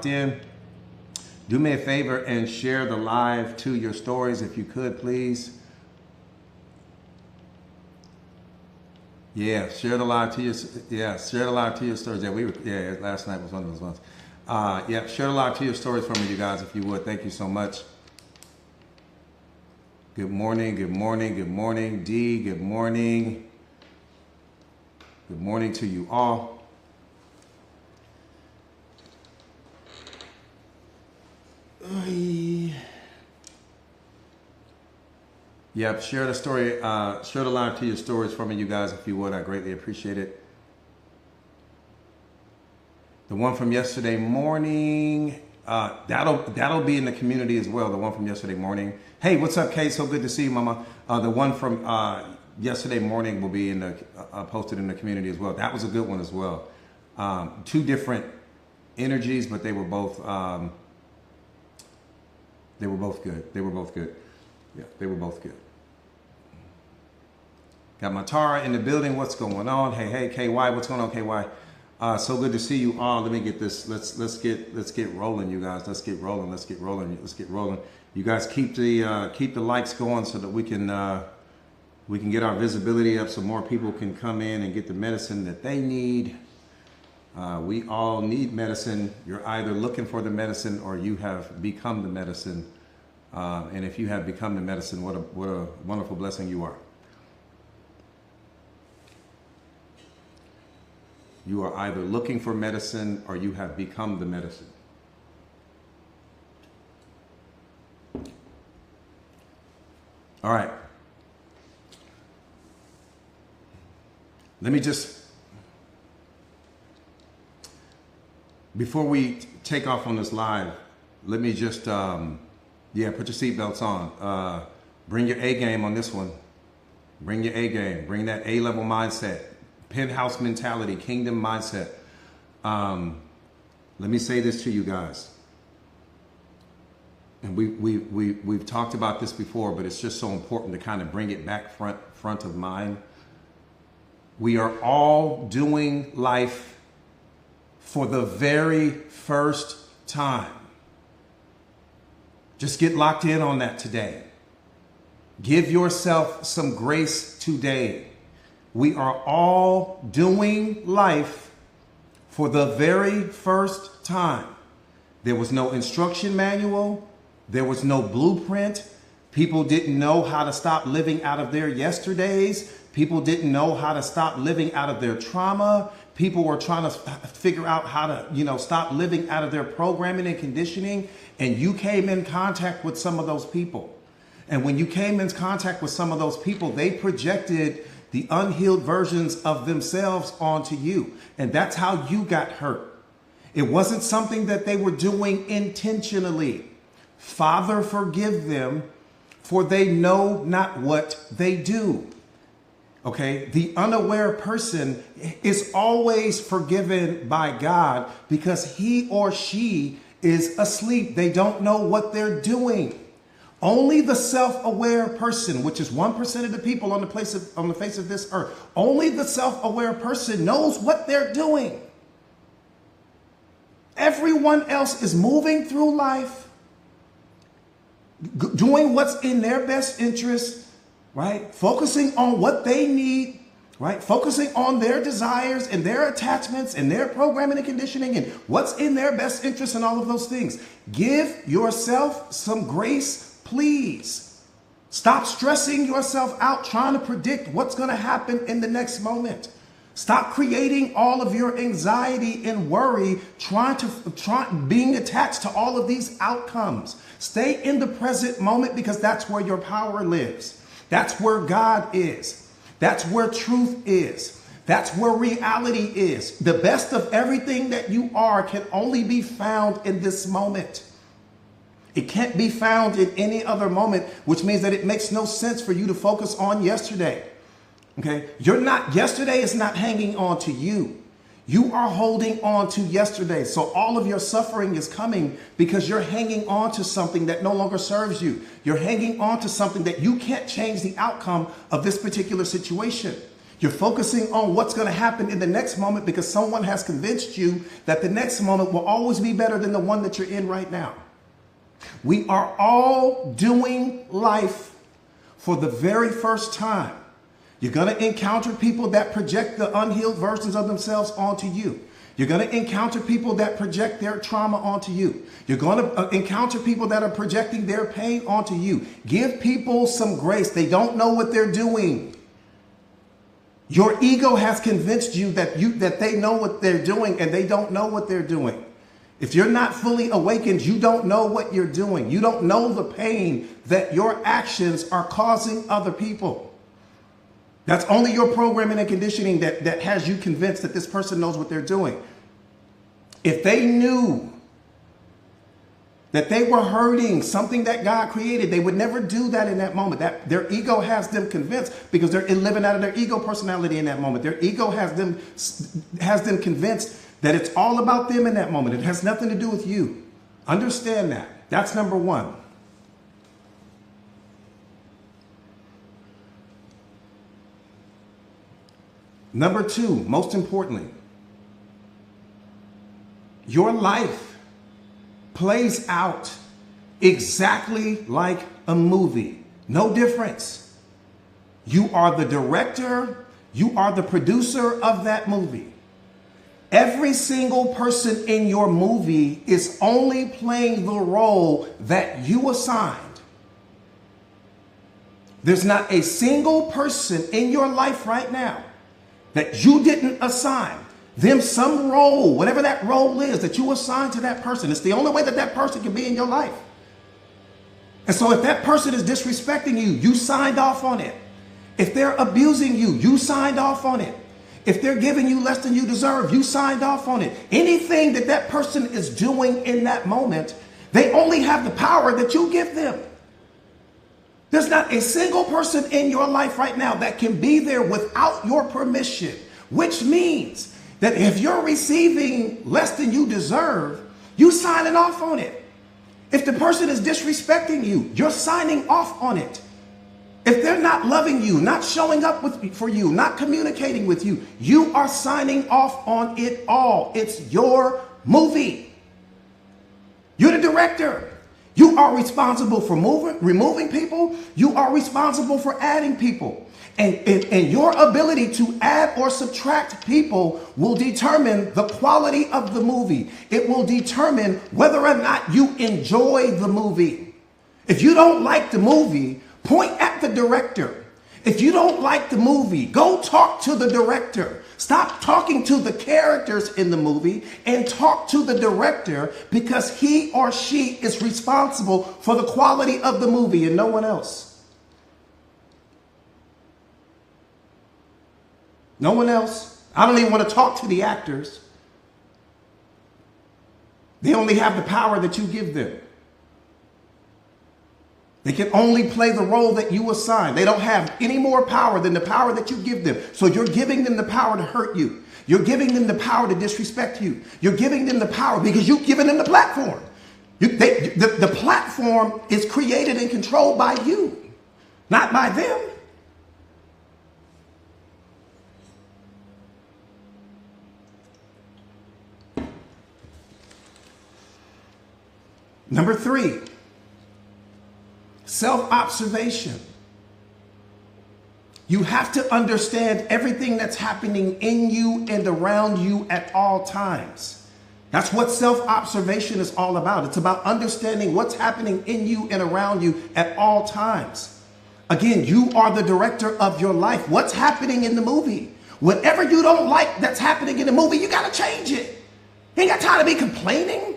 locked in. Do me a favor and share the live to your stories if you could, please. Yeah, share the live to your stories. Last night was one of those ones. Share the live to your stories for me, you guys, if you would. Thank you so much. Good morning, good morning, good morning. D, good morning. Good morning to you all. Yep, share the story, share the live to your stories for me, you guys, if you would. I greatly appreciate it. The one from yesterday morning, that'll be in the community as well. The one from yesterday morning. Hey, what's up, Kay? So good to see you, Mama. The one from yesterday morning will be in the posted in the community as well. That was a good one as well. Two different energies, but they were both good. They were both good. Yeah, they were both good. Got my Tara in the building. What's going on? Hey, KY. What's going on, KY? So good to see you all. Let me get this. Let's get rolling, you guys. Let's get rolling. You guys keep the likes going so that we can get our visibility up, so more people can come in and get the medicine that they need. We all need medicine. You're either looking for the medicine or you have become the medicine. And if you have become the medicine, what a wonderful blessing you are. You are either looking for medicine or you have become the medicine. All right. Let me just, before we take off on this live, let me just, put your seatbelts on. Bring your A game on this one. Bring your A game. Bring that A-level mindset. Penthouse mentality, kingdom mindset. Let me say this to you guys. And we've talked about this before, but it's just so important to kind of bring it back front of mind. We are all doing life for the very first time. Just get locked in on that today. Give yourself some grace today. We are all doing life for the very first time. There was no instruction manual. There was no blueprint. People didn't know how to stop living out of their yesterdays. People didn't know how to stop living out of their trauma. People were trying to figure out how to, stop living out of their programming and conditioning. And you came in contact with some of those people. And when you came in contact with some of those people, they projected the unhealed versions of themselves onto you. And that's how you got hurt. It wasn't something that they were doing intentionally. Father, forgive them, for they know not what they do. Okay, the unaware person is always forgiven by God because he or she is asleep. They don't know what they're doing. Only the self-aware person, which is 1% of the people on the face of this earth, only the self-aware person knows what they're doing. Everyone else is moving through life, doing what's in their best interest, right? Focusing on what they need, right? Focusing on their desires and their attachments and their programming and conditioning and what's in their best interest and all of those things. Give yourself some grace, please. Stop stressing yourself out trying to predict what's going to happen in the next moment. Stop creating all of your anxiety and worry, being attached to all of these outcomes. Stay in the present moment because that's where your power lives. That's where God is. That's where truth is. That's where reality is. The best of everything that you are can only be found in this moment. It can't be found in any other moment, which means that it makes no sense for you to focus on yesterday. Okay? Yesterday is not hanging on to you. You are holding on to yesterday. So all of your suffering is coming because you're hanging on to something that no longer serves you. You're hanging on to something that you can't change the outcome of this particular situation. You're focusing on what's going to happen in the next moment because someone has convinced you that the next moment will always be better than the one that you're in right now. We are all doing life for the very first time. You're going to encounter people that project the unhealed versions of themselves onto you. You're going to encounter people that project their trauma onto you. You're going to encounter people that are projecting their pain onto you. Give people some grace. They don't know what they're doing. Your ego has convinced you that they know what they're doing, and they don't know what they're doing. If you're not fully awakened, you don't know what you're doing. You don't know the pain that your actions are causing other people. That's only your programming and conditioning that has you convinced that this person knows what they're doing. If they knew that they were hurting something that God created, they would never do that in that moment. That their ego has them convinced because they're living out of their ego personality in that moment. Their ego has them convinced that it's all about them in that moment. It has nothing to do with you. Understand that. That's number one. Number two, most importantly, your life plays out exactly like a movie. No difference. You are the director. You are the producer of that movie. Every single person in your movie is only playing the role that you assigned. There's not a single person in your life right now that you didn't assign them some role, whatever that role is that you assign to that person. It's the only way that that person can be in your life. And so if that person is disrespecting you, you signed off on it. If they're abusing you, you signed off on it. If they're giving you less than you deserve, you signed off on it. Anything that that person is doing in that moment, they only have the power that you give them. There's not a single person in your life right now that can be there without your permission, which means that if you're receiving less than you deserve, you signing off on it. If the person is disrespecting you, you're signing off on it. If they're not loving you, not showing up for you, not communicating with you, you are signing off on it all. It's your movie. You're the director. You are responsible for removing people. You are responsible for adding people. And your ability to add or subtract people will determine the quality of the movie. It will determine whether or not you enjoy the movie. If you don't like the movie, point at the director. If you don't like the movie, go talk to the director. Stop talking to the characters in the movie and talk to the director, because he or she is responsible for the quality of the movie and no one else. No one else. I don't even want to talk to the actors. They only have the power that you give them. They can only play the role that you assign. They don't have any more power than the power that you give them. So you're giving them the power to hurt you. You're giving them the power to disrespect you. You're giving them the power because you've given them the platform. The platform is created and controlled by you, not by them. Number three, self-observation. You have to understand everything that's happening in you and around you at all times. That's what self-observation is all about. It's about understanding what's happening in you and around you at all times. Again, you are the director of your life. What's happening in the movie? Whatever you don't like that's happening in the movie, you got to change it. You ain't got time to be complaining.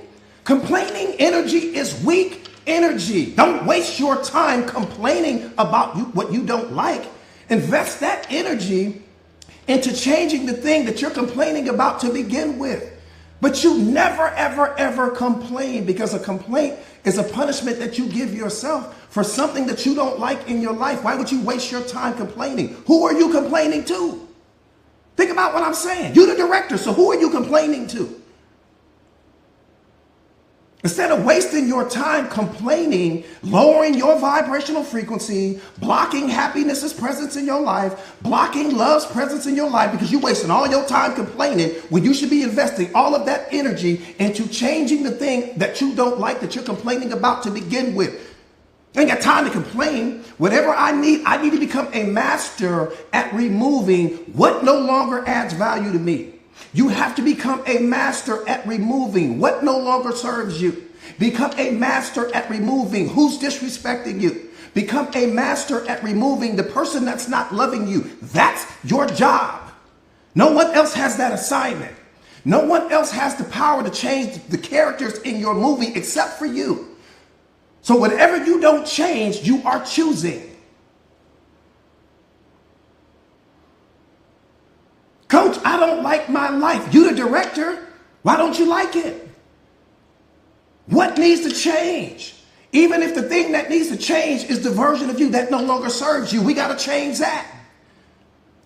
Complaining energy is weak energy. Don't waste your time complaining about what you don't like. Invest that energy into changing the thing that you're complaining about to begin with. But you never, ever, ever complain, because a complaint is a punishment that you give yourself for something that you don't like in your life. Why would you waste your time complaining? Who are you complaining to? Think about what I'm saying. You're the director, so who are you complaining to? Instead of wasting your time complaining, lowering your vibrational frequency, blocking happiness's presence in your life, blocking love's presence in your life, because you're wasting all your time complaining when you should be investing all of that energy into changing the thing that you don't like, that you're complaining about to begin with. I ain't got time to complain. Whatever I need to become a master at removing what no longer adds value to me. You have to become a master at removing what no longer serves you. Become a master at removing who's disrespecting you. Become a master at removing the person that's not loving you. That's your job. No one else has that assignment. No one else has the power to change the characters in your movie except for you. So whatever you don't change, you are choosing. Coach, I don't like my life. You the director. Why don't you like it? What needs to change? Even if the thing that needs to change is the version of you that no longer serves you, we got to change that.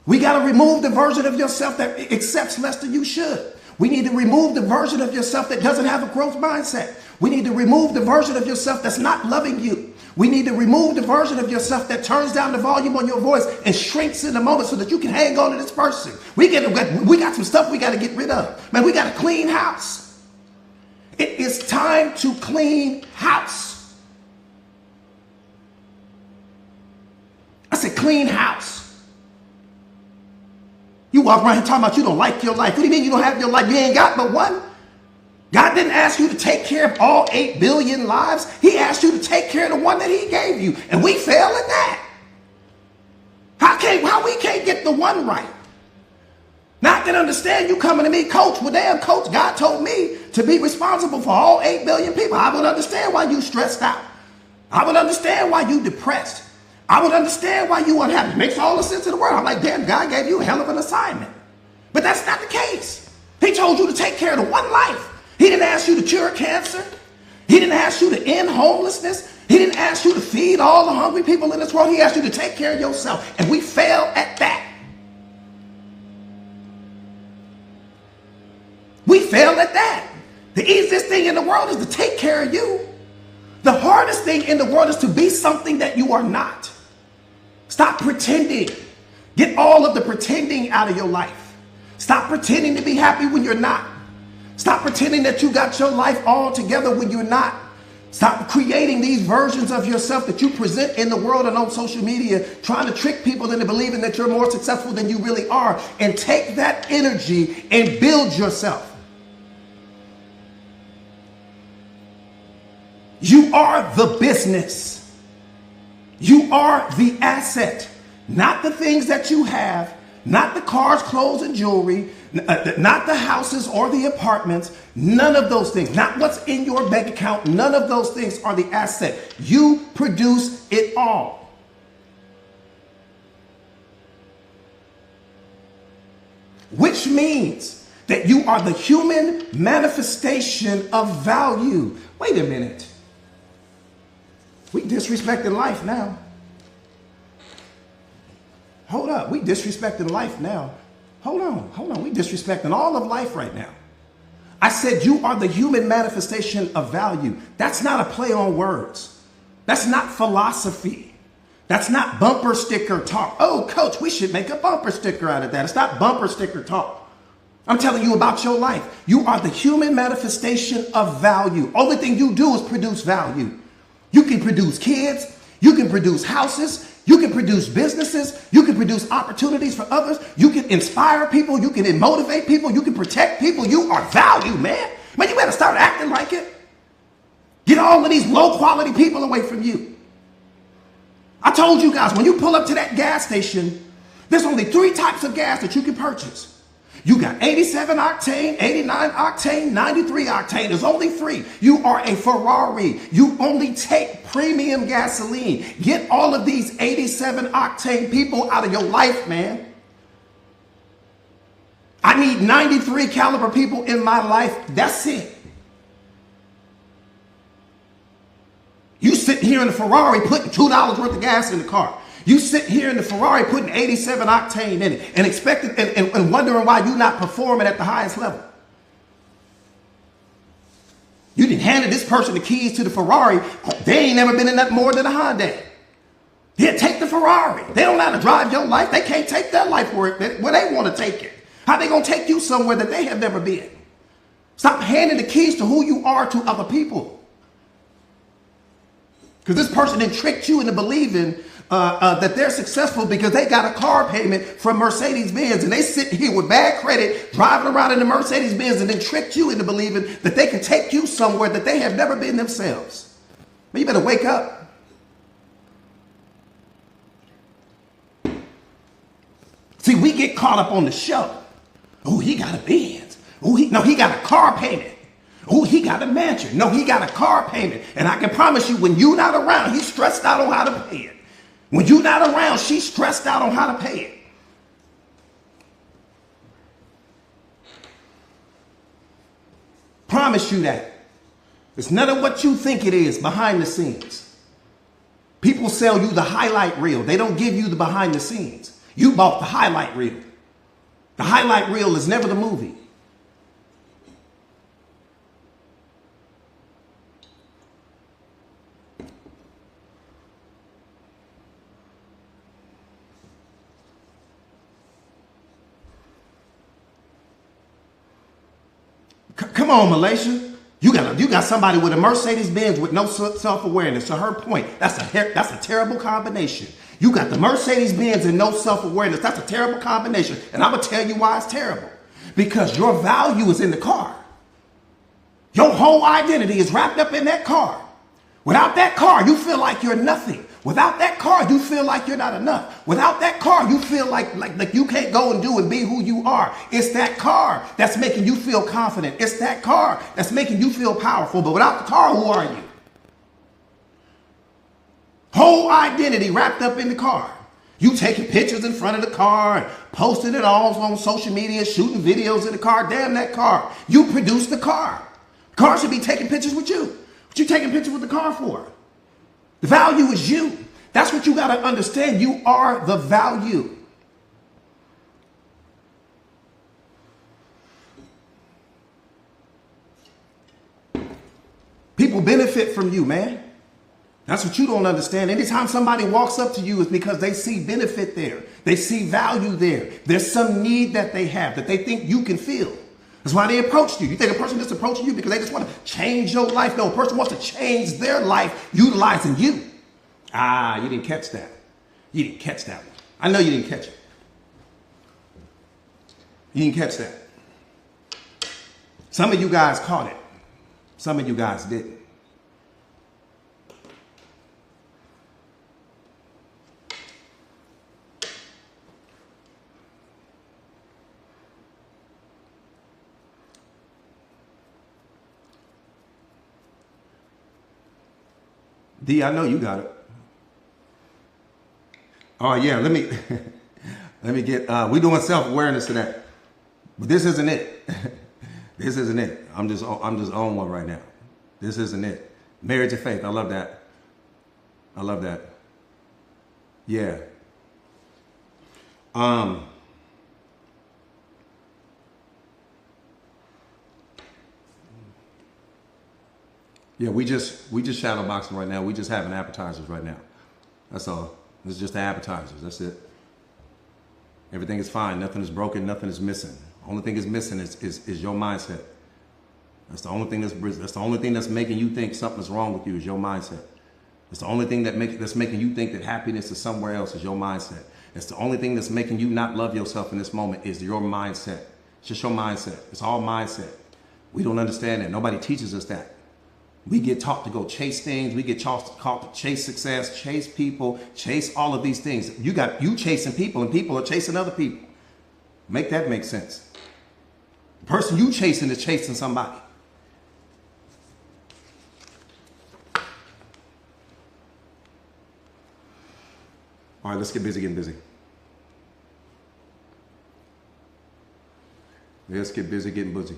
We got to remove the version of yourself that accepts less than you should. We need to remove the version of yourself that doesn't have a growth mindset. We need to remove the version of yourself that's not loving you. We need to remove the version of yourself that turns down the volume on your voice and shrinks in the moment so that you can hang on to this person. We got some stuff we got to get rid of. Man, we got to clean house. It is time to clean house. I said clean house. You walk around here talking about you don't like your life. What do you mean you don't have your life? You ain't got but one. God didn't ask you to take care of all 8 billion lives. He asked you to take care of the one that he gave you. And we fail at that. How we can't get the one right? Now I can understand you coming to me, coach. Well, damn, coach, God told me to be responsible for all 8 billion people. I would understand why you stressed out. I would understand why you depressed. I would understand why you unhappy. It makes all the sense in the world. I'm like, damn, God gave you a hell of an assignment. But that's not the case. He told you to take care of the one life. He didn't ask you to cure cancer. He didn't ask you to end homelessness. He didn't ask you to feed all the hungry people in this world. He asked you to take care of yourself. And we fail at that. We fail at that. The easiest thing in the world is to take care of you. The hardest thing in the world is to be something that you are not. Stop pretending. Get all of the pretending out of your life. Stop pretending to be happy when you're not. Stop pretending that you got your life all together when you're not. Stop creating these versions of yourself that you present in the world and on social media, trying to trick people into believing that you're more successful than you really are. And take that energy and build yourself. You are the business. You are the asset, not the things that you have, not the cars, clothes, and jewelry, not the houses or the apartments, none of those things, not what's in your bank account, none of those things are the asset. You produce it all. Which means that you are the human manifestation of value. Wait a minute. We disrespecting life now. Hold up, we disrespecting life now. Hold on, we disrespecting all of life right now. I said you are the human manifestation of value. That's not a play on words. That's not philosophy. That's not bumper sticker talk. Oh, coach, we should make a bumper sticker out of that. It's not bumper sticker talk. I'm telling you about your life. You are the human manifestation of value. Only thing you do is produce value. You can produce kids. You can produce houses. You can produce businesses. You can produce opportunities for others. You can inspire people. You can motivate people. You can protect people. You are value, man. Man, you better start acting like it. Get all of these low quality people away from you. I told you guys, when you pull up to that gas station, there's only 3 types of gas that you can purchase. You got 87 octane, 89 octane, 93 octane. There's only 3. You are a Ferrari. You only take premium gasoline. Get all of these 87 octane people out of your life, man. I need 93 caliber people in my life. That's it. You sit here in the Ferrari putting $2 worth of gas in the car. You sit here in the Ferrari putting 87 octane in it and expecting and wondering why you're not performing at the highest level. You didn't handed this person the keys to the Ferrari. They ain't never been in nothing more than a Hyundai. Yeah, take the Ferrari. They don't know how to drive your life. They can't take their life where they want to take it. How they going to take you somewhere that they have never been? Stop handing the keys to who you are to other people. Because this person then tricked you into believing that they're successful because they got a car payment from Mercedes-Benz, and they sit here with bad credit, driving around in the Mercedes-Benz, and then tricked you into believing that they can take you somewhere that they have never been themselves. But you better wake up. See, we get caught up on the show. Oh, he got a Benz. Oh, he got a car payment. Oh, he got a mansion. No, he got a car payment. And I can promise you, when you're not around, he's stressed out on how to pay it. When you're not around, she's stressed out on how to pay it. Promise you that. It's none of what you think it is behind the scenes. People sell you the highlight reel. They don't give you the behind the scenes. You bought the highlight reel. The highlight reel is never the movie. Come on, Malaysia. You got somebody with a Mercedes-Benz with no self-awareness. To her point, that's a terrible combination. You got the Mercedes-Benz and no self-awareness. That's a terrible combination. And I'm going to tell you why it's terrible. Because your value is in the car. Your whole identity is wrapped up in that car. Without that car, you feel like you're nothing. Without that car, you feel like you're not enough. Without that car, you feel like you can't go and do and be who you are. It's that car that's making you feel confident. It's that car that's making you feel powerful. But without the car, who are you? Whole identity wrapped up in the car. You taking pictures in front of the car and posting it all on social media, shooting videos in the car. Damn that car. You produce the car. The car should be taking pictures with you. What you taking pictures with the car for? The value is you. That's what you got to understand. You are the value. People benefit from you, man. That's what you don't understand. Anytime somebody walks up to you, it's because they see benefit there. They see value there. There's some need that they have that they think you can fill. That's why they approached you. You think a person just approaching you because they just want to change your life? No, a person wants to change their life utilizing you. Ah, you didn't catch that. You didn't catch that one. I know you didn't catch it. You didn't catch that. Some of you guys caught it. Some of you guys didn't. D, I know you got it. Oh yeah, let me get. We're doing self-awareness today, but this isn't it. This isn't it. I'm just on one right now. This isn't it. Marriage of faith. I love that. I love that. Yeah. Yeah, we just shadow boxing right now. We just having appetizers right now. That's all. This is just the appetizers. That's it. Everything is fine. Nothing is broken. Nothing is missing. Only thing is missing is your mindset. That's the only thing that's making you think something's wrong with you is your mindset. It's the only thing that's making you think that happiness is somewhere else is your mindset. It's the only thing that's making you not love yourself in this moment is your mindset. It's just your mindset. It's all mindset. We don't understand that. Nobody teaches us that. We get taught to go chase things. We get taught to chase success, chase people, chase all of these things. You chasing people and people are chasing other people. Make that make sense. The person you chasing is chasing somebody. All right, let's get busy getting busy. Let's get busy getting busy.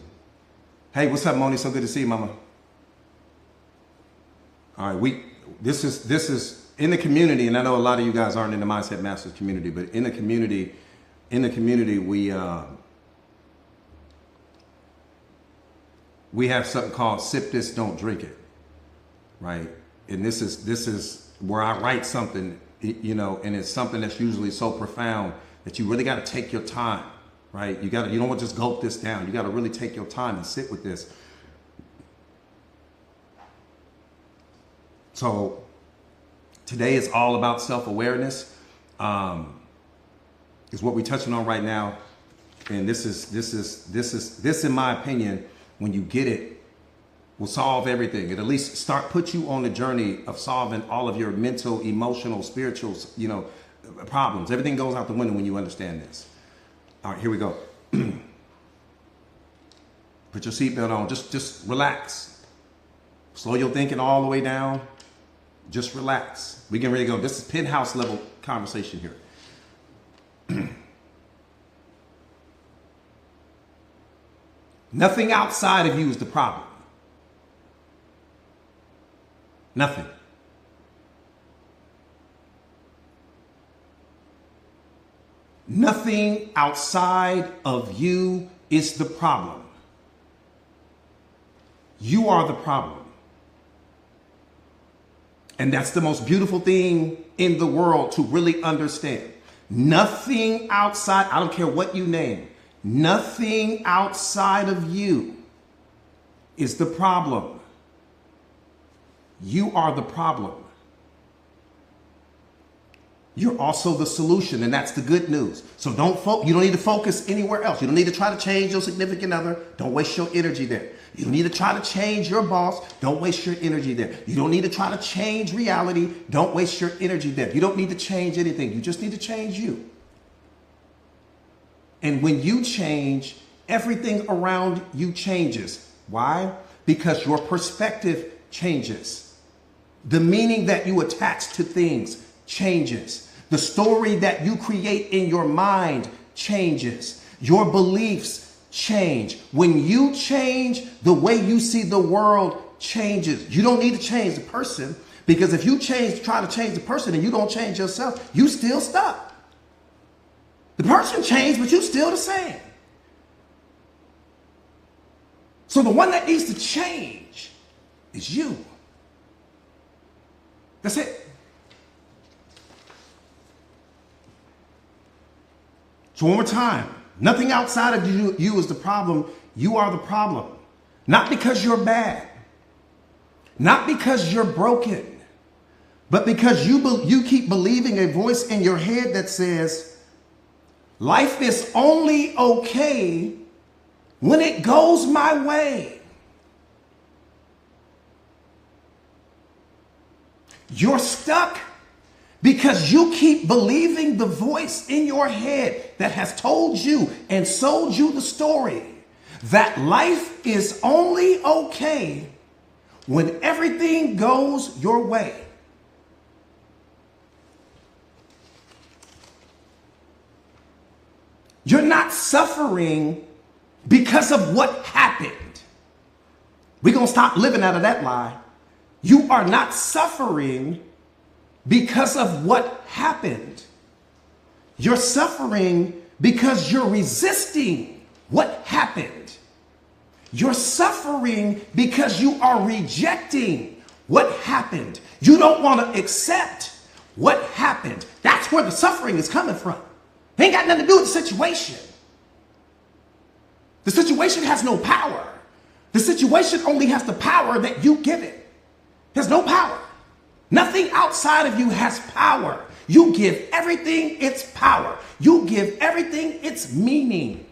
Hey, what's up, Moni? So good to see you, mama. All right, this is in the community, and I know a lot of you guys aren't in the Mindset Masters community, but in the community, we have something called sip this, don't drink it, right? And this is where I write something, you know, and it's something that's usually so profound that you really got to take your time, right? You don't want to just gulp this down. You got to really take your time and sit with this. So today is all about self-awareness. Is what we're touching on right now. And this, in my opinion, when you get it, will solve everything. It at least put you on the journey of solving all of your mental, emotional, spiritual, you know, problems. Everything goes out the window when you understand this. All right, here we go. Put your seatbelt on. Just relax. Slow your thinking all the way down. Just relax. We can really go. This is penthouse level conversation here. Nothing outside of you is the problem. Nothing. Nothing outside of you is the problem. You are the problem. And that's the most beautiful thing in the world to really understand. Nothing outside, I don't care what you name, nothing outside of you is the problem. You are the problem. You're also the solution, and that's the good news. So you don't need to focus anywhere else. You don't need to try to change your significant other. Don't waste your energy there. You don't need to try to change your boss. Don't waste your energy there. You don't need to try to change reality. Don't waste your energy there. You don't need to change anything. You just need to change you. And when you change, everything around you changes. Why? Because your perspective changes. The meaning that you attach to things changes. The story that you create in your mind changes. Your beliefs change. When you change, the way you see the world changes. You don't need to change the person, because if you try to change the person and you don't change yourself, you still stuck. The person changed, but you're still the same. So the one that needs to change is you. That's it. So one more time, nothing outside of you is the problem. You are the problem. Not because you're bad, not because you're broken, but because you keep believing a voice in your head that says, life is only okay when it goes my way. You're stuck because you keep believing the voice in your head that has told you and sold you the story that life is only okay when everything goes your way. You're not suffering because of what happened. We're going to stop living out of that lie. You are not suffering because of what happened. You're suffering because you're resisting what happened. You're suffering because you are rejecting what happened. You don't want to accept what happened. That's where the suffering is coming from. It ain't got nothing to do with the situation. The situation has no power. The situation only has the power that you give it. There's no power. Nothing outside of you has power. You give everything its power. You give everything its meaning.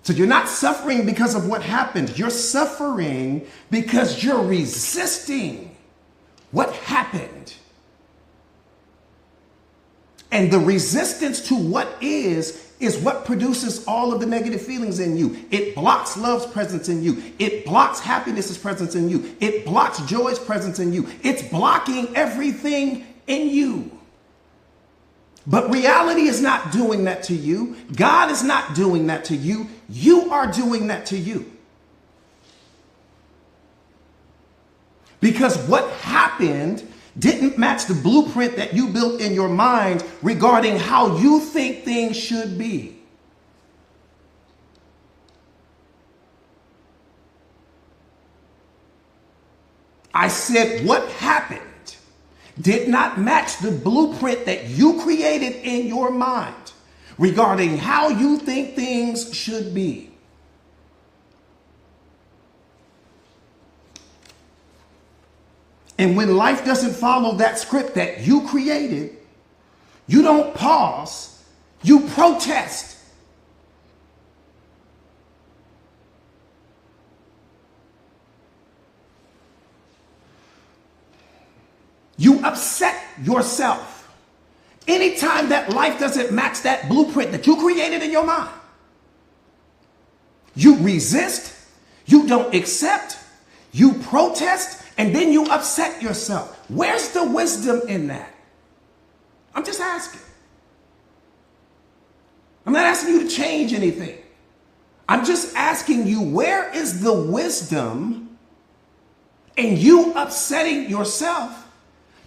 So you're not suffering because of what happened. You're suffering because you're resisting what happened. And the resistance to what is what produces all of the negative feelings in you. It blocks love's presence in you. It blocks happiness's presence in you. It blocks joy's presence in you. It's blocking everything in you. But reality is not doing that to you. God is not doing that to you. You are doing that to you. Because what happened didn't match the blueprint that you built in your mind regarding how you think things should be. I said what happened did not match the blueprint that you created in your mind regarding how you think things should be. And when life doesn't follow that script that you created, you don't pause, you protest. You upset yourself anytime that life doesn't match that blueprint that you created in your mind. You resist, you don't accept, you protest, and then you upset yourself. Where's the wisdom in that? I'm just asking. I'm not asking you to change anything. I'm just asking you, where is the wisdom in you upsetting yourself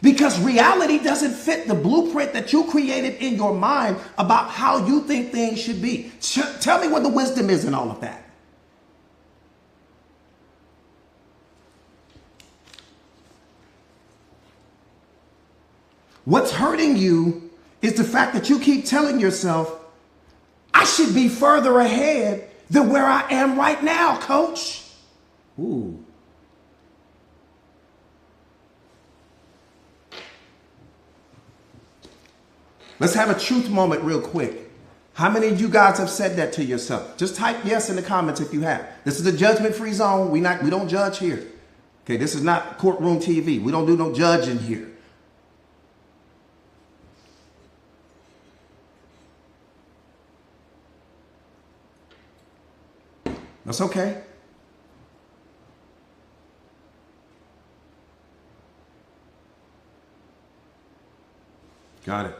because reality doesn't fit the blueprint that you created in your mind about how you think things should be? Tell me what the wisdom is in all of that. What's hurting you is the fact that you keep telling yourself, I should be further ahead than where I am right now, coach. Ooh. Let's have a truth moment real quick. How many of you guys have said that to yourself? Just type yes in the comments if you have. This is a judgment-free zone. We don't judge here. Okay, this is not courtroom TV. We don't do no judging here. That's okay. Got it.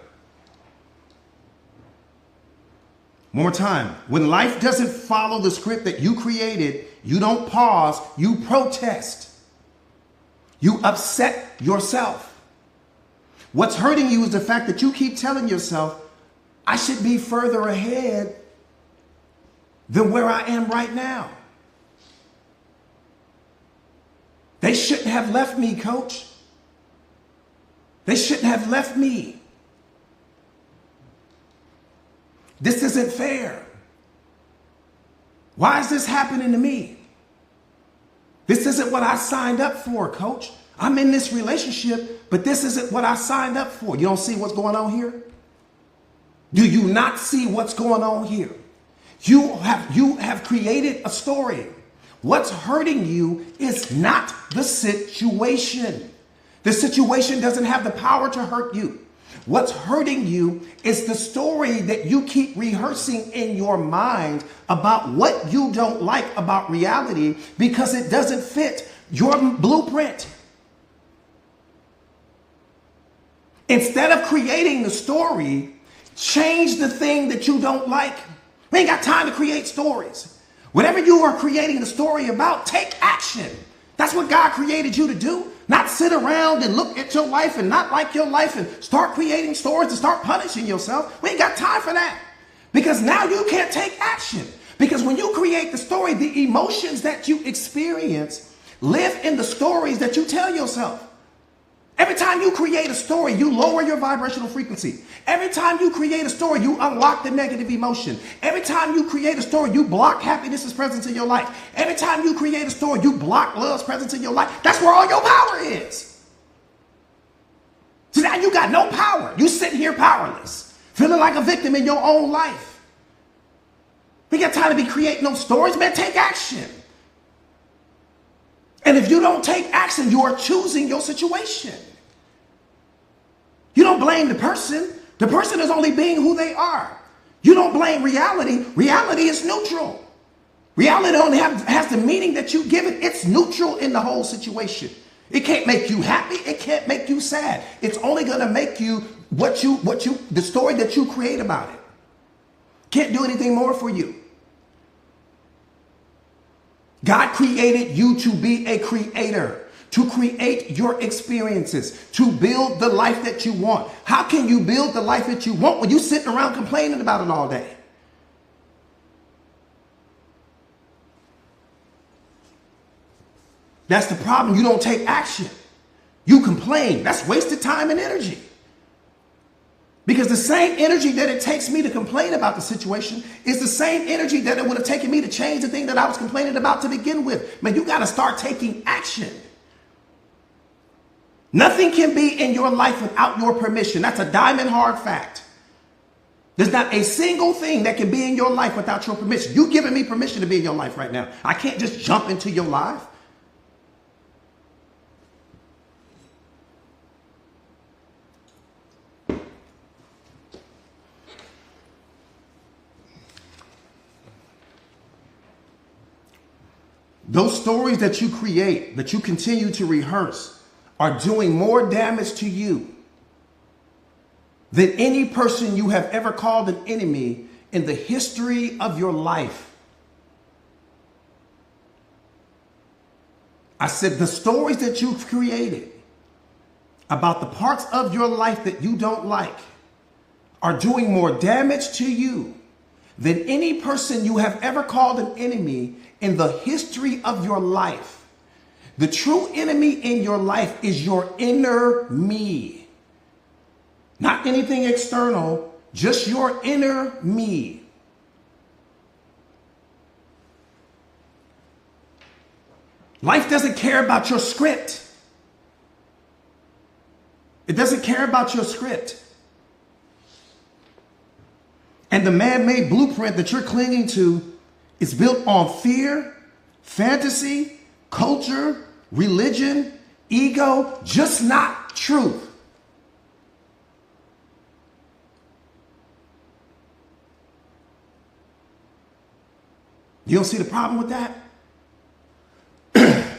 One more time. When life doesn't follow the script that you created, you don't pause, you protest. You upset yourself. What's hurting you is the fact that you keep telling yourself, I should be further ahead than where I am right now. They shouldn't have left me, coach. They shouldn't have left me. This isn't fair. Why is this happening to me? This isn't what I signed up for, coach. I'm in this relationship, but this isn't what I signed up for. You don't see what's going on here? Do you not see what's going on here? You have created a story. What's hurting you is not the situation. The situation doesn't have the power to hurt you. What's hurting you is the story that you keep rehearsing in your mind about what you don't like about reality because it doesn't fit your blueprint. Instead of creating the story, change the thing that you don't like. We ain't got time to create stories. Whatever you are creating the story about, take action. That's what God created you to do. Not sit around and look at your life and not like your life and start creating stories and start punishing yourself. We ain't got time for that. Because now you can't take action. Because when you create the story, the emotions that you experience live in the stories that you tell yourself. Every time you create a story, you lower your vibrational frequency. Every time you create a story, you unlock the negative emotion. Every time you create a story, you block happiness's presence in your life. Every time you create a story, you block love's presence in your life. That's where all your power is. So now you got no power. You sitting here powerless, feeling like a victim in your own life. We got time to be creating no stories, man. Take action. And if you don't take action, you are choosing your situation. You don't blame the person. The person is only being who they are. You don't blame reality. Reality is neutral. Reality only has the meaning that you give it. It's neutral in the whole situation. It can't make you happy. It can't make you sad. It's only going to make you the story that you create about it. Can't do anything more for you. God created you to be a creator, to create your experiences, to build the life that you want. How can you build the life that you want when you're sitting around complaining about it all day? That's the problem. You don't take action. You complain. That's wasted time and energy. Because the same energy that it takes me to complain about the situation is the same energy that it would have taken me to change the thing that I was complaining about to begin with. Man, you got to start taking action. Nothing can be in your life without your permission. That's a diamond hard fact. There's not a single thing that can be in your life without your permission. You've given me permission to be in your life right now. I can't just jump into your life. Those stories that you create, that you continue to rehearse, are doing more damage to you than any person you have ever called an enemy in the history of your life. I said the stories that you've created about the parts of your life that you don't like are doing more damage to you than any person you have ever called an enemy in the history of your life. The true enemy in your life is your inner me. Not anything external, just your inner me. Life doesn't care about your script. It doesn't care about your script. And the man-made blueprint that you're clinging to is built on fear, fantasy, culture, religion, ego, just not truth. You don't see the problem with that? Let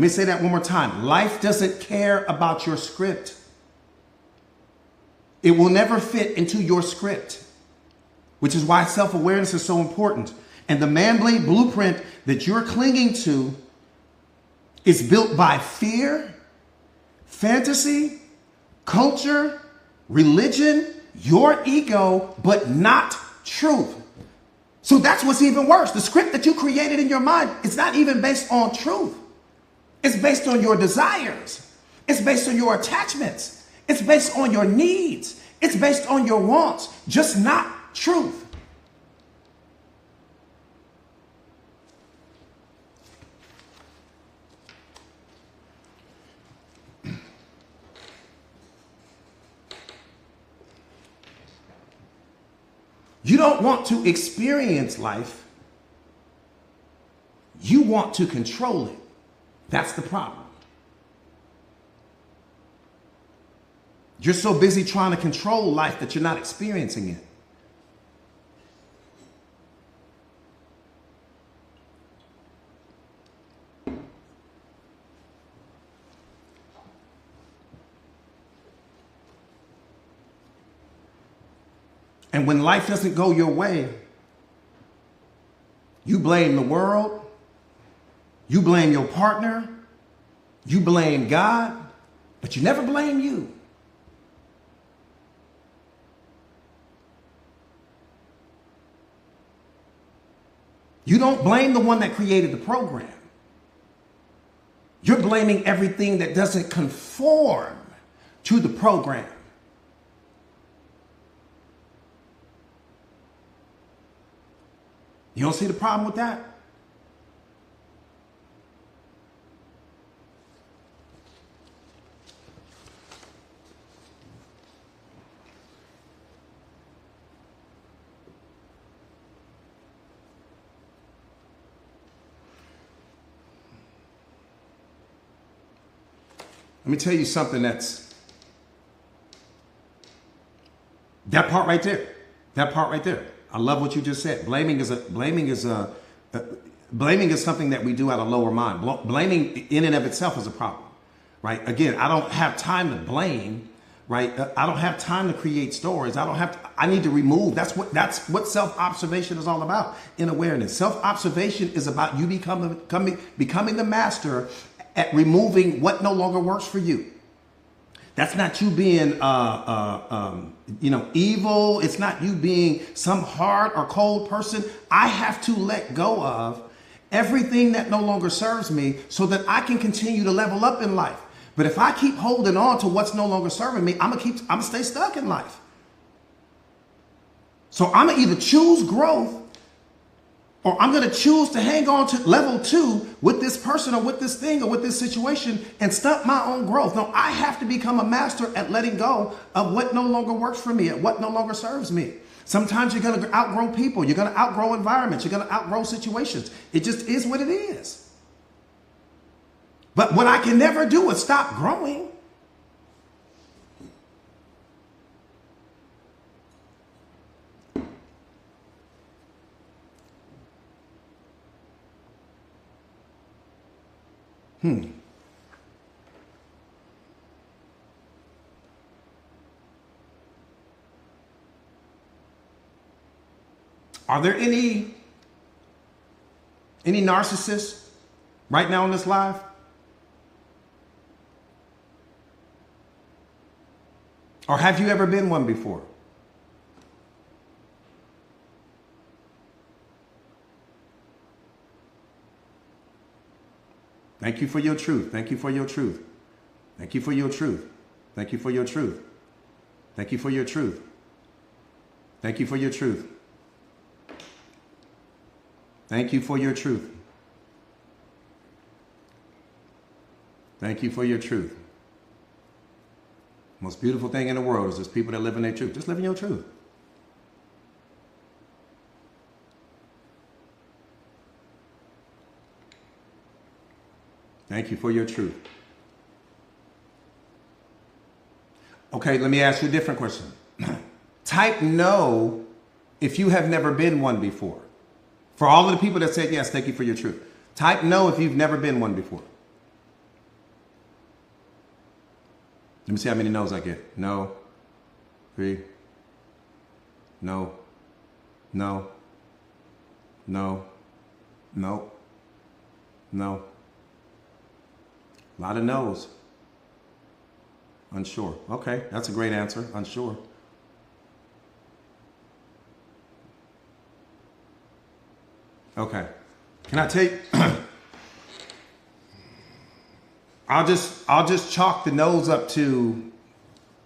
me say that one more time. Life doesn't care about your script. It will never fit into your script, which is why self-awareness is so important. And the man-made blueprint that you're clinging to is built by fear, fantasy, culture, religion, your ego, but not truth. So that's what's even worse. The script that you created in your mind, it's not even based on truth. It's based on your desires. It's based on your attachments. It's based on your needs. It's based on your wants, just not truth. You don't want to experience life. You want to control it. That's the problem. You're so busy trying to control life that you're not experiencing it. And when life doesn't go your way, you blame the world, you blame your partner, you blame God, but you never blame you. You don't blame the one that created the program. You're blaming everything that doesn't conform to the program. You don't see the problem with that? Let me tell you something that part right there. That part right there. I love what you just said. Blaming is something that we do out of lower mind. Blaming in and of itself is a problem, right? Again, I don't have time to blame, right? I don't have time to create stories. I need to remove. That's what self-observation is all about in awareness. Self-observation is about you becoming the master at removing what no longer works for you. That's not you being, evil. It's not you being some hard or cold person. I have to let go of everything that no longer serves me so that I can continue to level up in life. But if I keep holding on to what's no longer serving me, I'm gonna stay stuck in life. So I'm gonna either choose growth or I'm gonna choose to hang on to level 2 with this person or with this thing or with this situation and stunt my own growth. No, I have to become a master at letting go of what no longer works for me, at what no longer serves me. Sometimes you're going to outgrow people. You're going to outgrow environments. You're going to outgrow situations. It just is what it is. But what I can never do is stop growing. Are there any narcissists right now in this live? Or have you ever been one before? Thank you for your truth. Thank you for your truth. Thank you for your truth. Thank you for your truth. Thank you for your truth. Thank you for your truth. Thank you for your truth. Thank you for your truth. Most beautiful thing in the world is there's people that live in their truth. Just live in your truth. Thank you for your truth. Okay, let me ask you a different question. Type no if you have never been one before. For all of the people that said yes, thank you for your truth. Type no if you've never been one before. Let me see how many no's I get. No. 3. No. No. No. No. No. A lot of no's. Unsure. Okay, that's a great answer. Unsure. Okay. Can I take I'll just chalk the nose up to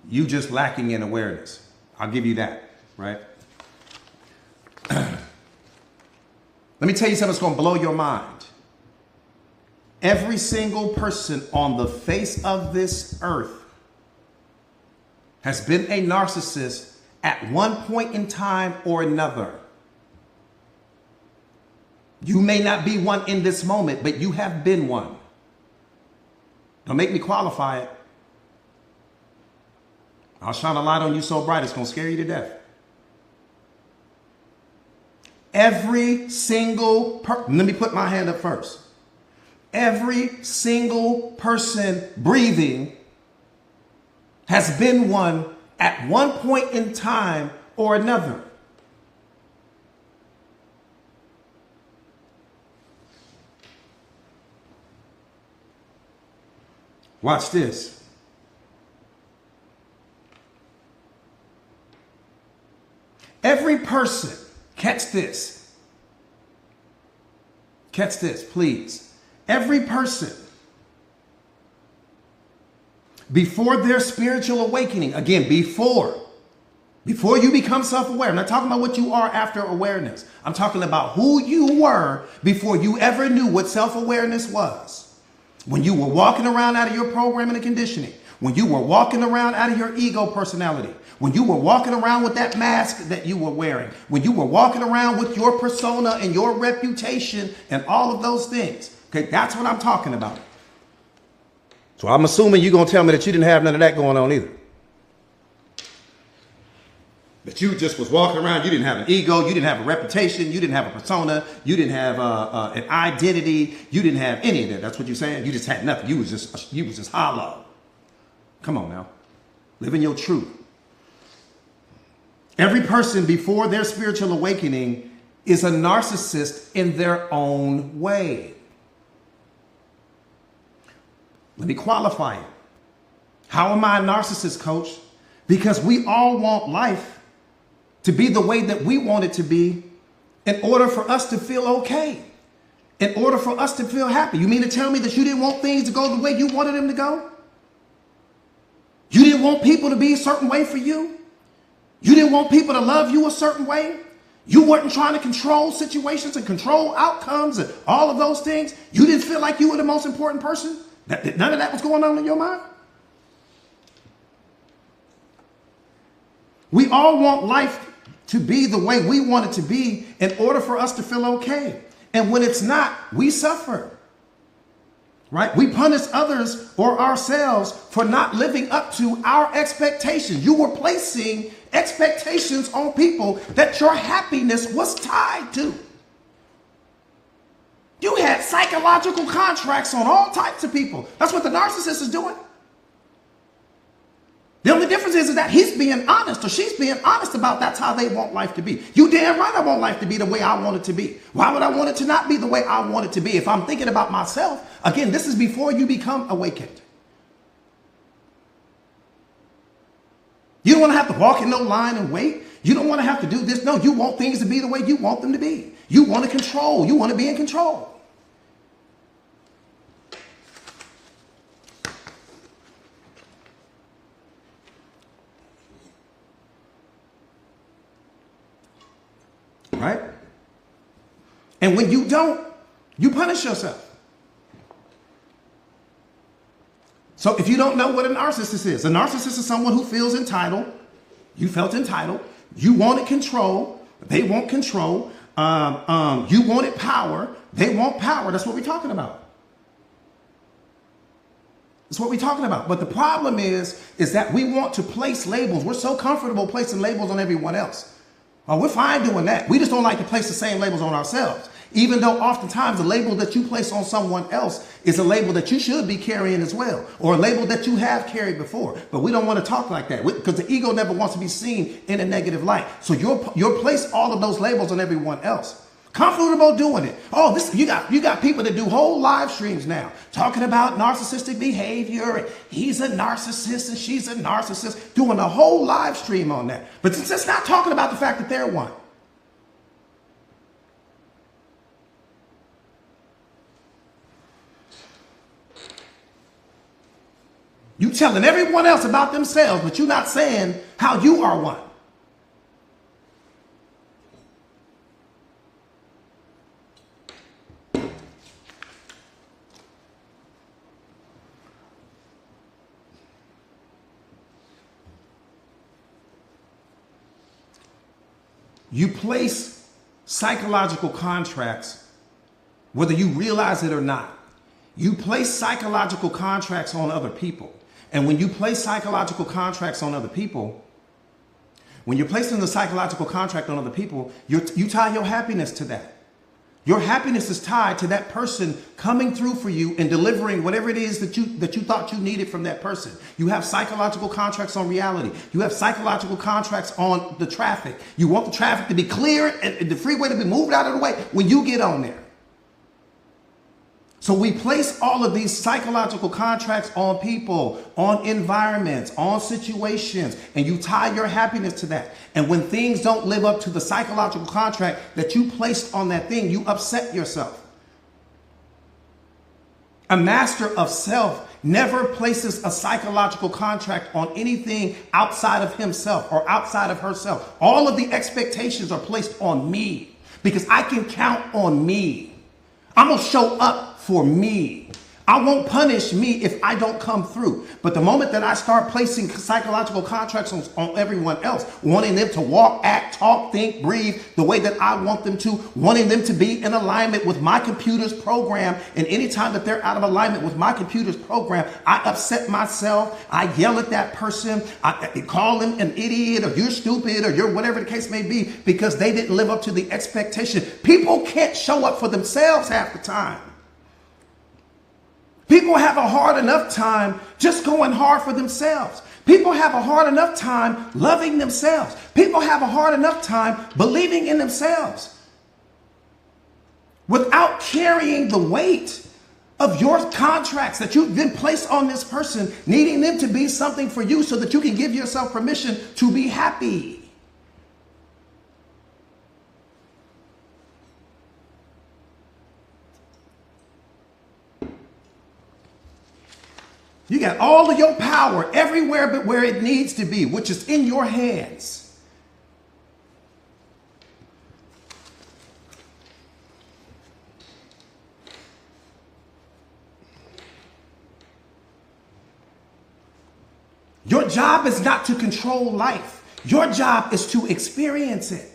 you just lacking in awareness. I'll give you that, right? Let me tell you something that's going to blow your mind. Every single person on the face of this earth has been a narcissist at one point in time or another. You may not be one in this moment, but you have been one. Don't make me qualify it. I'll shine a light on you so bright it's going to scare you to death. Every single let me put my hand up first. Every single person breathing has been one at one point in time or another. Watch this. Every person, catch this. Catch this, please. Every person, before their spiritual awakening, again, before you become self-aware, I'm not talking about what you are after awareness. I'm talking about who you were before you ever knew what self-awareness was. When you were walking around out of your programming and conditioning, when you were walking around out of your ego personality, when you were walking around with that mask that you were wearing, when you were walking around with your persona and your reputation and all of those things. Okay, that's what I'm talking about. So I'm assuming you're going to tell me that you didn't have none of that going on either. That you just was walking around, you didn't have an ego, you didn't have a reputation, you didn't have a persona, you didn't have an identity, you didn't have any of that. That's what you're saying? You just had nothing. You was just hollow. Come on now. Living your truth. Every person before their spiritual awakening is a narcissist in their own way. Let me qualify it. How am I a narcissist, coach? Because we all want life to be the way that we want it to be in order for us to feel okay, in order for us to feel happy. You mean to tell me that you didn't want things to go the way you wanted them to go? You didn't want people to be a certain way for you? You didn't want people to love you a certain way? You weren't trying to control situations and control outcomes and all of those things? You didn't feel like you were the most important person? None of that was going on in your mind? We all want life to be the way we want it to be in order for us to feel okay. And when it's not, we suffer. Right? We punish others or ourselves for not living up to our expectations. You were placing expectations on people that your happiness was tied to. You had psychological contracts on all types of people. That's what the narcissist is doing. The only difference is that he's being honest or she's being honest about that's how they want life to be. You damn right I want life to be the way I want it to be. Why would I want it to not be the way I want it to be? If I'm thinking about myself, again, this is before you become awakened. You don't want to have to walk in no line and wait. You don't want to have to do this. No, you want things to be the way you want them to be. You want to control. You want to be in control. Right? And when you don't, you punish yourself. So if you don't know what a narcissist is, a narcissist is someone who feels entitled. You felt entitled. You wanted control. They want control. You wanted power. They want power. That's what we're talking about. That's what we're talking about. But the problem is that we want to place labels. We're so comfortable placing labels on everyone else. Oh, we're fine doing that. We just don't like to place the same labels on ourselves. Even though oftentimes the label that you place on someone else is a label that you should be carrying as well, or a label that you have carried before. But we don't want to talk like that because the ego never wants to be seen in a negative light. So you'll place all of those labels on everyone else. Comfortable doing it. Oh, you got people that do whole live streams now talking about narcissistic behavior. And he's a narcissist and she's a narcissist, doing a whole live stream on that. But it's not talking about the fact that they're one. You telling everyone else about themselves, but you're not saying how you are one. You place psychological contracts, whether you realize it or not. You place psychological contracts on other people. And when you place psychological contracts on other people, when you're placing the psychological contract on other people, you tie your happiness to that. Your happiness is tied to that person coming through for you and delivering whatever it is that you thought you needed from that person. You have psychological contracts on reality. You have psychological contracts on the traffic. You want the traffic to be clear and the freeway to be moved out of the way when you get on there. So we place all of these psychological contracts on people, on environments, on situations, and you tie your happiness to that. And when things don't live up to the psychological contract that you placed on that thing, you upset yourself. A master of self never places a psychological contract on anything outside of himself or outside of herself. All of the expectations are placed on me because I can count on me. I'm going to show up for me. I won't punish me if I don't come through. But the moment that I start placing psychological contracts on everyone else, wanting them to walk, act, talk, think, breathe the way that I want them to, wanting them to be in alignment with my computer's program, and anytime that they're out of alignment with my computer's program, I upset myself. I yell at that person. I call them an idiot, or you're stupid, or you're whatever the case may be, because they didn't live up to the expectation. People can't show up for themselves half the time. People have a hard enough time just going hard for themselves. People have a hard enough time loving themselves. People have a hard enough time believing in themselves without carrying the weight of your contracts that you've been placed on this person, needing them to be something for you so that you can give yourself permission to be happy. You got all of your power everywhere but where it needs to be, which is in your hands. Your job is not to control life. Your job is to experience it.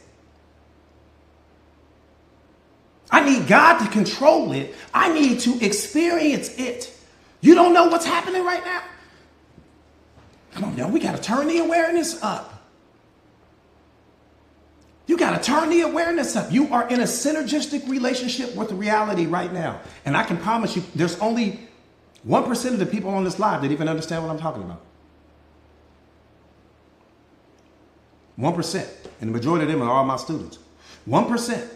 I need God to control it. I need to experience it. You don't know what's happening right now? Come on, y'all. We got to turn the awareness up. You got to turn the awareness up. You are in a synergistic relationship with reality right now. And I can promise you, there's only 1% of the people on this live that even understand what I'm talking about. 1%. And the majority of them are all my students. 1%.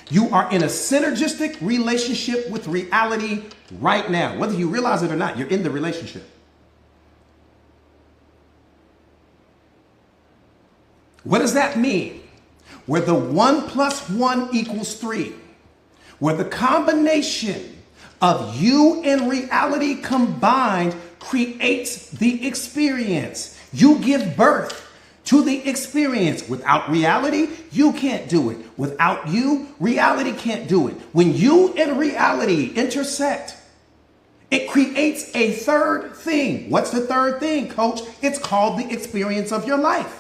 You are in a synergistic relationship with reality right now. Whether you realize it or not, you're in the relationship. What does that mean? Where the 1 + 1 = 3. Where the combination of you and reality combined creates the experience. You give birth to the experience. Without reality, you can't do it. Without you, reality can't do it. When you and reality intersect, it creates a third thing. What's the third thing, coach? It's called the experience of your life.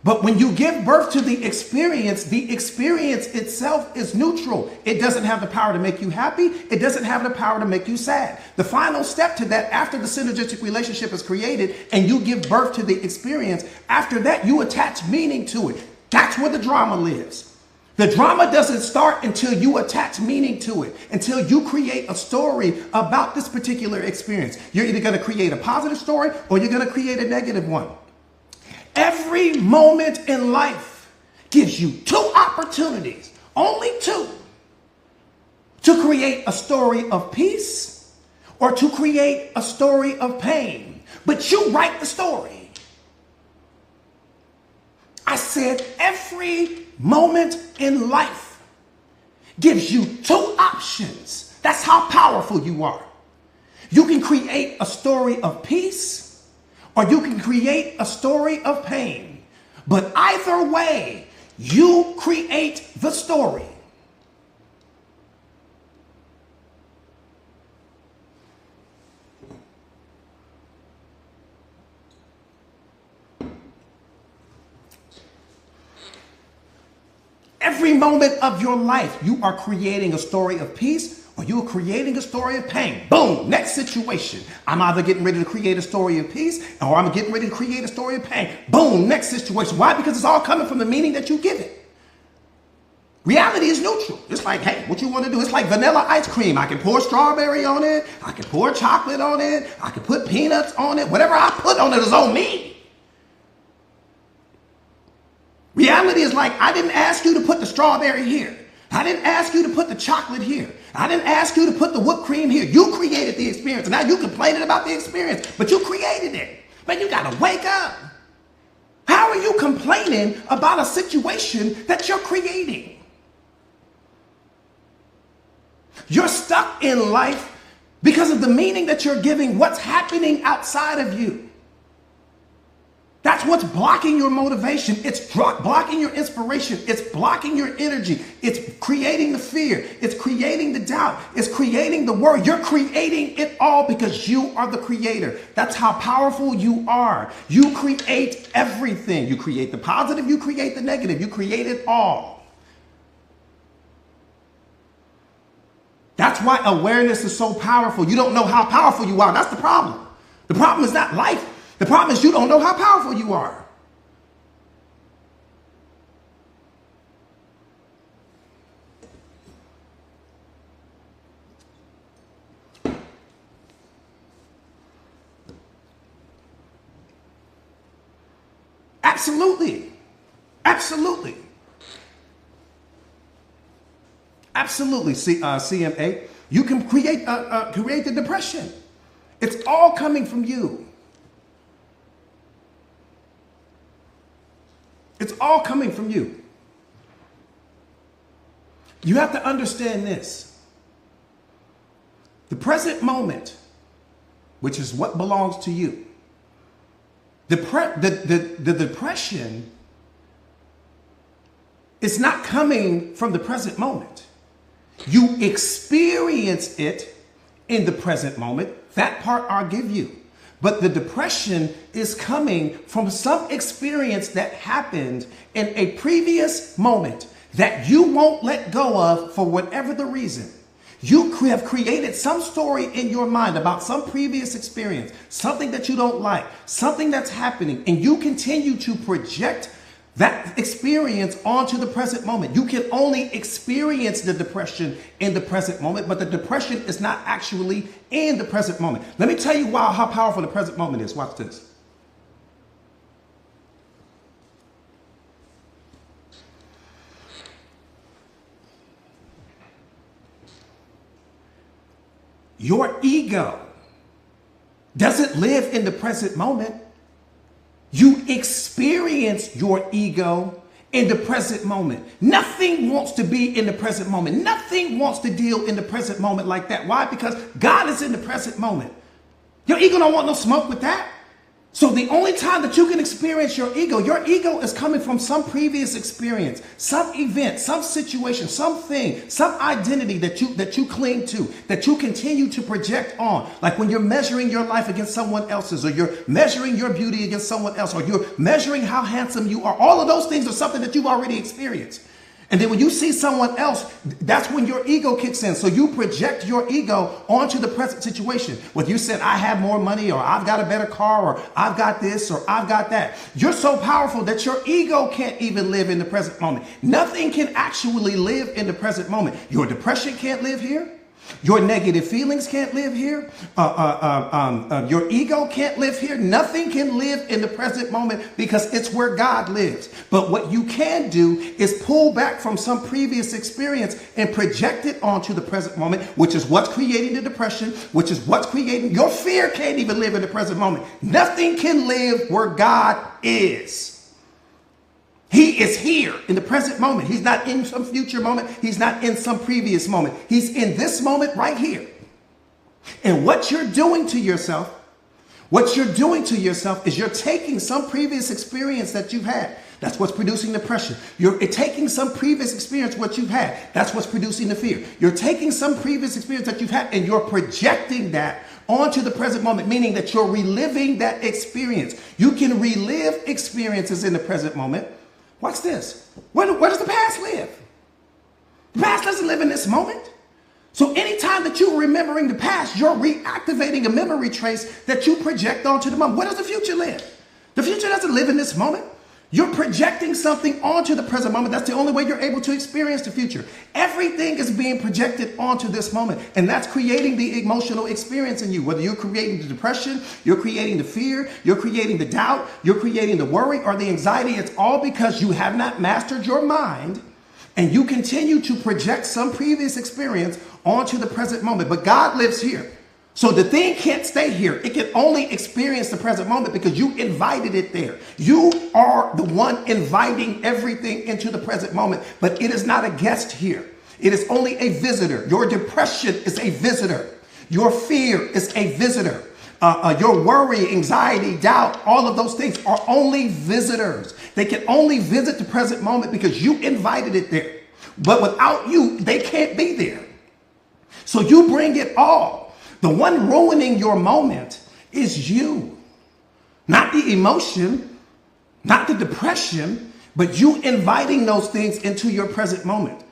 But when you give birth to the experience itself is neutral. It doesn't have the power to make you happy. It doesn't have the power to make you sad. The final step to that, after the synergistic relationship is created and you give birth to the experience, after that you attach meaning to it. That's where the drama lives. The drama doesn't start until you attach meaning to it, until you create a story about this particular experience. You're either going to create a positive story or you're going to create a negative one. Every moment in life gives you 2 opportunities, only 2, to create a story of peace or to create a story of pain. But you write the story. I said every moment in life gives you 2 options. That's how powerful you are. You can create a story of peace or you can create a story of pain. But either way, you create the story. Every moment of your life, you are creating a story of peace or you are creating a story of pain. Boom, next situation. I'm either getting ready to create a story of peace or I'm getting ready to create a story of pain. Boom, next situation. Why? Because it's all coming from the meaning that you give it. Reality is neutral. It's like, hey, what you want to do? It's like vanilla ice cream. I can pour strawberry on it. I can pour chocolate on it. I can put peanuts on it. Whatever I put on it is on me. Reality is like, I didn't ask you to put the strawberry here. I didn't ask you to put the chocolate here. I didn't ask you to put the whipped cream here. You created the experience. And now you complaining about the experience, but you created it. Man, you got to wake up. How are you complaining about a situation that you're creating? You're stuck in life because of the meaning that you're giving what's happening outside of you. That's what's blocking your motivation. It's blocking your inspiration. It's blocking your energy. It's creating the fear. It's creating the doubt. It's creating the worry. You're creating it all because you are the creator. That's how powerful you are. You create everything. You create the positive. You create the negative. You create it all. That's why awareness is so powerful. You don't know how powerful you are. That's the problem. The problem is not life. The problem is you don't know how powerful you are. Absolutely. Absolutely. Absolutely. CMA, you can create the depression. It's all coming from you. It's all coming from you. You have to understand this. The present moment, which is what belongs to you, the depression is not coming from the present moment. You experience it in the present moment. That part I'll give you. But the depression is coming from some experience that happened in a previous moment that you won't let go of for whatever the reason. You have created some story in your mind about some previous experience, something that you don't like, something that's happening, and you continue to project that experience onto the present moment. You can only experience the depression in the present moment, but the depression is not actually in the present moment. Let me tell you how powerful the present moment is. Watch this. Your ego doesn't live in the present moment. You experience your ego in the present moment. Nothing wants to be in the present moment. Nothing wants to deal in the present moment like that. Why? Because God is in the present moment. Your ego don't want no smoke with that. So the only time that you can experience your ego is coming from some previous experience, some event, some situation, something, some identity that you cling to, that you continue to project on. Like when you're measuring your life against someone else's, or you're measuring your beauty against someone else, or you're measuring how handsome you are. All of those things are something that you've already experienced. And then when you see someone else, that's when your ego kicks in. So you project your ego onto the present situation. Whether you said, I have more money, or I've got a better car, or I've got this, or I've got that. You're so powerful that your ego can't even live in the present moment. Nothing can actually live in the present moment. Your depression can't live here. Your negative feelings can't live here. Your ego can't live here. Nothing can live in the present moment because it's where God lives. But what you can do is pull back from some previous experience and project it onto the present moment, which is what's creating the depression, which is what's creating your fear. Can't even live in the present moment. Nothing can live where God is. He is here in the present moment. He's not in some future moment. He's not in some previous moment. He's in this moment right here. And what you're doing to yourself is you're taking some previous experience that you've had. That's what's producing depression. You're taking some previous experience, what you've had. That's what's producing the fear. You're taking some previous experience that you've had and you're projecting that onto the present moment, meaning that you're reliving that experience. You can relive experiences in the present moment. Watch this. Where does the past live? The past doesn't live in this moment. So anytime that you're remembering the past, you're reactivating a memory trace that you project onto the moment. Where does the future live? The future doesn't live in this moment. You're projecting something onto the present moment. That's the only way you're able to experience the future. Everything is being projected onto this moment. And that's creating the emotional experience in you. Whether you're creating the depression, you're creating the fear, you're creating the doubt, you're creating the worry or the anxiety. It's all because you have not mastered your mind and you continue to project some previous experience onto the present moment. But God lives here. So the thing can't stay here. It can only experience the present moment because you invited it there. You are the one inviting everything into the present moment, but it is not a guest here. It is only a visitor. Your depression is a visitor. Your fear is a visitor. Your worry, anxiety, doubt, all of those things are only visitors. They can only visit the present moment because you invited it there. But without you, they can't be there. So you bring it all. The one ruining your moment is you, not the emotion, not the depression, but you inviting those things into your present moment.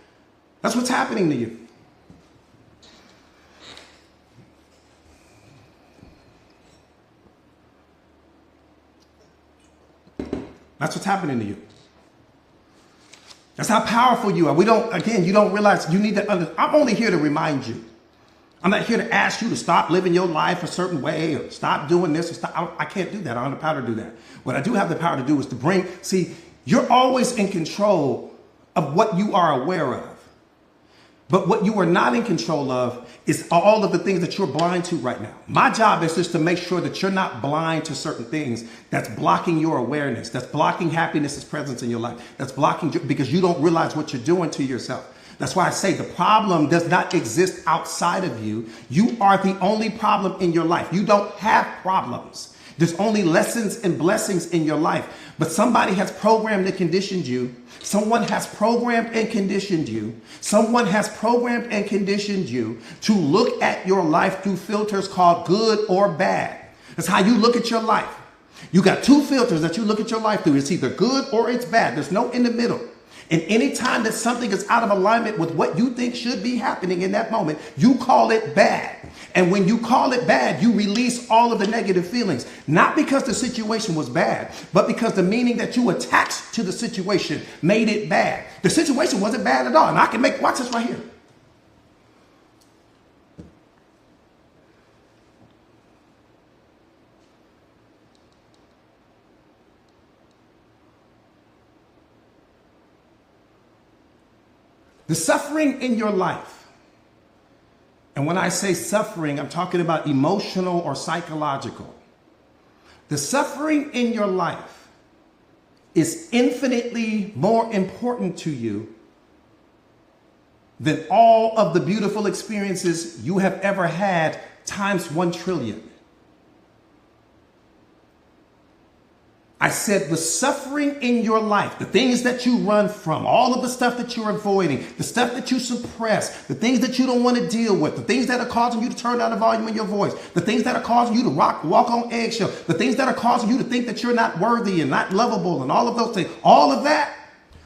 That's what's happening to you. That's what's happening to you. That's how powerful you are. You don't realize you need to understand. I'm only here to remind you. I'm not here to ask you to stop living your life a certain way or stop doing this or stop. I can't do that. I don't have the power to do that. what I do have the power to do is to bring, see, you're always in control of what you are aware of. But what you are not in control of is all of the things that you're blind to right now. My job is just to make sure that you're not blind to certain things that's blocking your awareness, that's blocking happiness's presence in your life, that's blocking because you don't realize what you're doing to yourself. That's why I say the problem does not exist outside of you. You are the only problem in your life. You don't have problems. There's only lessons and blessings in your life. But somebody has programmed and conditioned you. Someone has programmed and conditioned you. Someone has programmed and conditioned you to look at your life through filters called good or bad. That's how you look at your life. You got two filters that you look at your life through. It's either good or it's bad. There's no in the middle. And anytime that something is out of alignment with what you think should be happening in that moment, you call it bad. And when you call it bad, you release all of the negative feelings, not because the situation was bad, but because the meaning that you attached to the situation made it bad. The situation wasn't bad at all. And I can watch this right here. The suffering in your life, and when I say suffering, I'm talking about emotional or psychological. The suffering in your life is infinitely more important to you than all of the beautiful experiences you have ever had times 1 trillion. I said the suffering in your life, the things that you run from, all of the stuff that you're avoiding, the stuff that you suppress, the things that you don't want to deal with, the things that are causing you to turn down the volume in your voice, the things that are causing you to walk on eggshells, the things that are causing you to think that you're not worthy and not lovable and all of those things, all of that,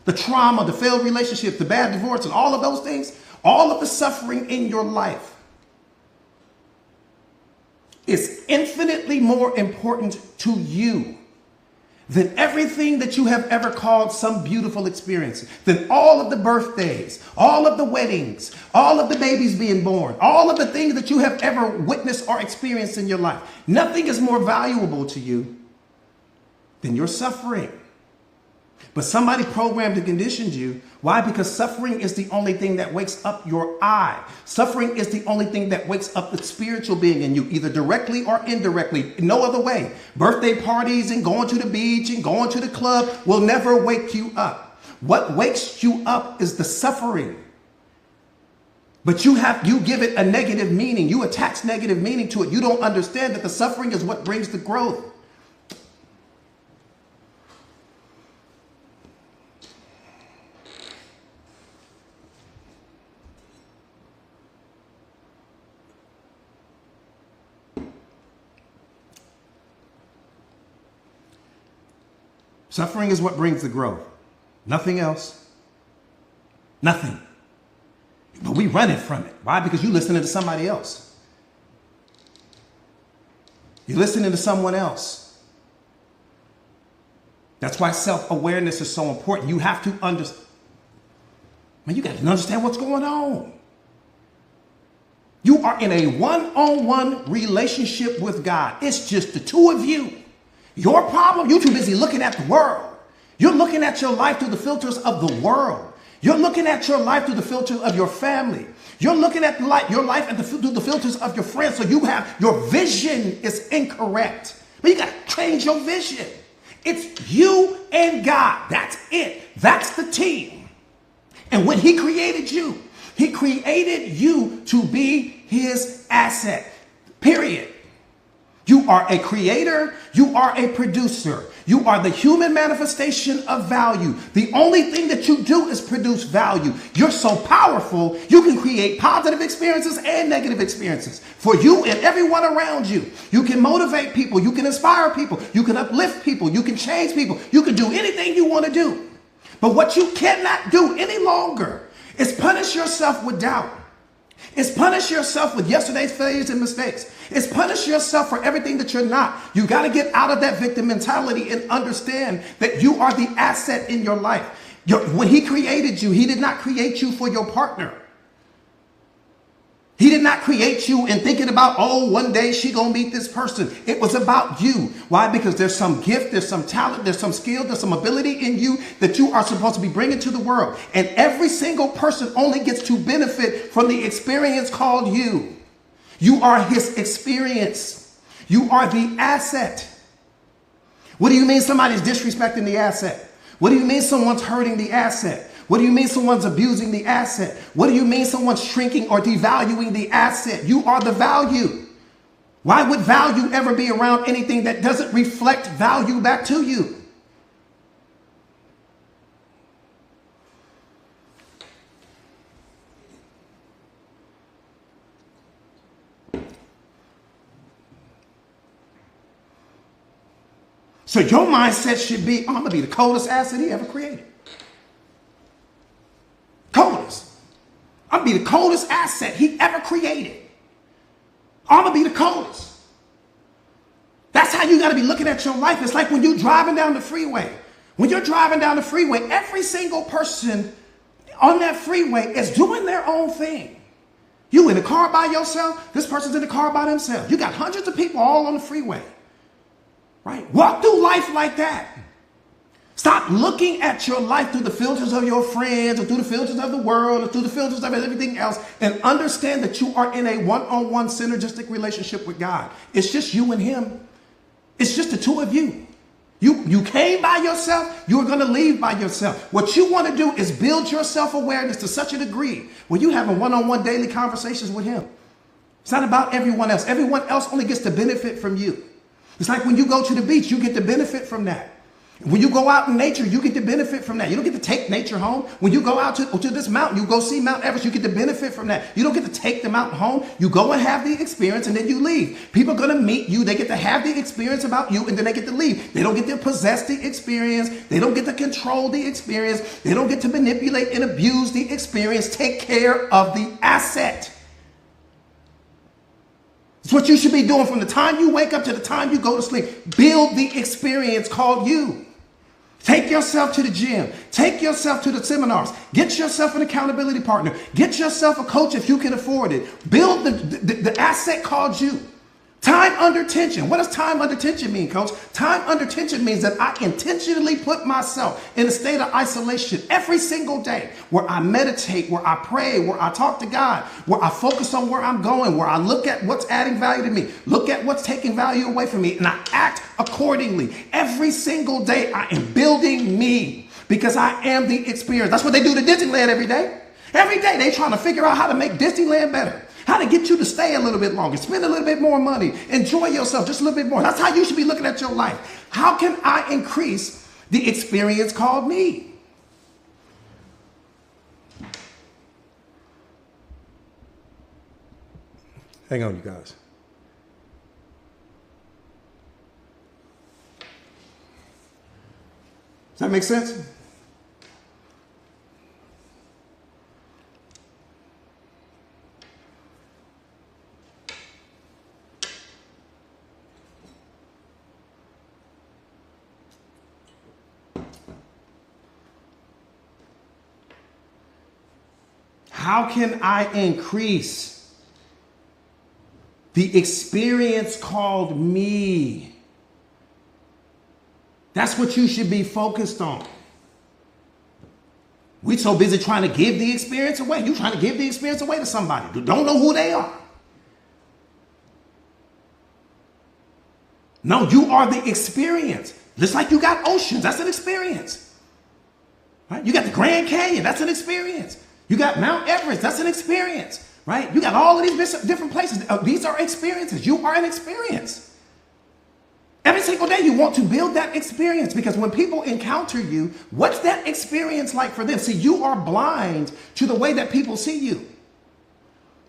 the trauma, the failed relationships, the bad divorce and all of those things, all of the suffering in your life is infinitely more important to you than everything that you have ever called some beautiful experience, than all of the birthdays, all of the weddings, all of the babies being born, all of the things that you have ever witnessed or experienced in your life. Nothing is more valuable to you than your suffering. But somebody programmed and conditioned you. Why? Because suffering is the only thing that wakes up your eye. Suffering is the only thing that wakes up the spiritual being in you, either directly or indirectly, no other way. Birthday parties and going to the beach and going to the club will never wake you up. What wakes you up is the suffering. But you give it a negative meaning. You attach negative meaning to it. You don't understand that the suffering is what brings the growth. Suffering is what brings the growth. Nothing else. Nothing. But we running from it. Why? Because you're listening to somebody else. You're listening to someone else. That's why self-awareness is so important. You have to understand. Man, you got to understand what's going on. You are in a one-on-one relationship with God. It's just the two of you. Your problem, you're too busy looking at the world. You're looking at your life through the filters of the world. You're looking at your life through the filters of your family. You're looking at your life through the filters of your friends. So your vision is incorrect. But you got to change your vision. It's you and God. That's it. That's the team. And when he created you to be his asset. Period. You are a creator. You are a producer. You are the human manifestation of value. The only thing that you do is produce value. You're so powerful, you can create positive experiences and negative experiences for you and everyone around you. You can motivate people. You can inspire people. You can uplift people. You can change people. You can do anything you want to do. But what you cannot do any longer is punish yourself with doubt. It's punish yourself with yesterday's failures and mistakes. It's punish yourself for everything that you're not. You got to get out of that victim mentality and understand that you are the asset in your life. When he created you, he did not create you for your partner. He did not create you and thinking about, oh, one day she gonna meet this person. It was about you. Why? Because there's some gift, there's some talent, there's some skill, there's some ability in you that you are supposed to be bringing to the world. And every single person only gets to benefit from the experience called you. You are his experience. You are the asset. What do you mean somebody's disrespecting the asset? What do you mean someone's hurting the asset? What do you mean someone's abusing the asset? What do you mean someone's shrinking or devaluing the asset? You are the value. Why would value ever be around anything that doesn't reflect value back to you? So your mindset should be, oh, I'm going to be the coldest asset he ever created. Coldest. I'm going to be the coldest asset he ever created. I'm going to be the coldest. That's how you got to be looking at your life. It's like when you're driving down the freeway. When you're driving down the freeway, every single person on that freeway is doing their own thing. You in the car by yourself, this person's in the car by themselves. You got hundreds of people all on the freeway. Right? Walk through life like that. Stop looking at your life through the filters of your friends or through the filters of the world or through the filters of everything else, and understand that you are in a one-on-one synergistic relationship with God. It's just you and him. It's just the two of you. You came by yourself. You're going to leave by yourself. What you want to do is build your self-awareness to such a degree where you have a one-on-one daily conversations with him. It's not about everyone else. Everyone else only gets to benefit from you. It's like when you go to the beach, you get to benefit from that. When you go out in nature, you get to benefit from that. You don't get to take nature home. When you go out to this mountain, you go see Mount Everest, you get to benefit from that. You don't get to take the mountain home. You go and have the experience and then you leave. People are going to meet you. They get to have the experience about you and then they get to leave. They don't get to possess the experience. They don't get to control the experience. They don't get to manipulate and abuse the experience. Take care of the asset. It's what you should be doing from the time you wake up to the time you go to sleep. Build the experience called you. Take yourself to the gym. Take yourself to the seminars. Get yourself an accountability partner. Get yourself a coach if you can afford it. Build the asset called you. Time under tension. What does time under tension mean, coach? Time under tension means that I intentionally put myself in a state of isolation every single day where I meditate, where I pray, where I talk to God, where I focus on where I'm going, where I look at what's adding value to me, look at what's taking value away from me, and I act accordingly. Every single day I am building me because I am the experience. That's what they do to Disneyland every day. Every day they trying to figure out how to make Disneyland better. How to get you to stay a little bit longer, spend a little bit more money, enjoy yourself just a little bit more. That's how you should be looking at your life. How can I increase the experience called me? Hang on, you guys. Does that make sense? How can I increase the experience called me? That's what you should be focused on. We're so busy trying to give the experience away. You're trying to give the experience away to somebody who don't know who they are. No, you are the experience. Just like you got oceans, that's an experience. Right? You got the Grand Canyon, that's an experience. You got Mount Everest, that's an experience, right? You got all of these different places. These are experiences. You are an experience. Every single day you want to build that experience because when people encounter you, what's that experience like for them? See, you are blind to the way that people see you.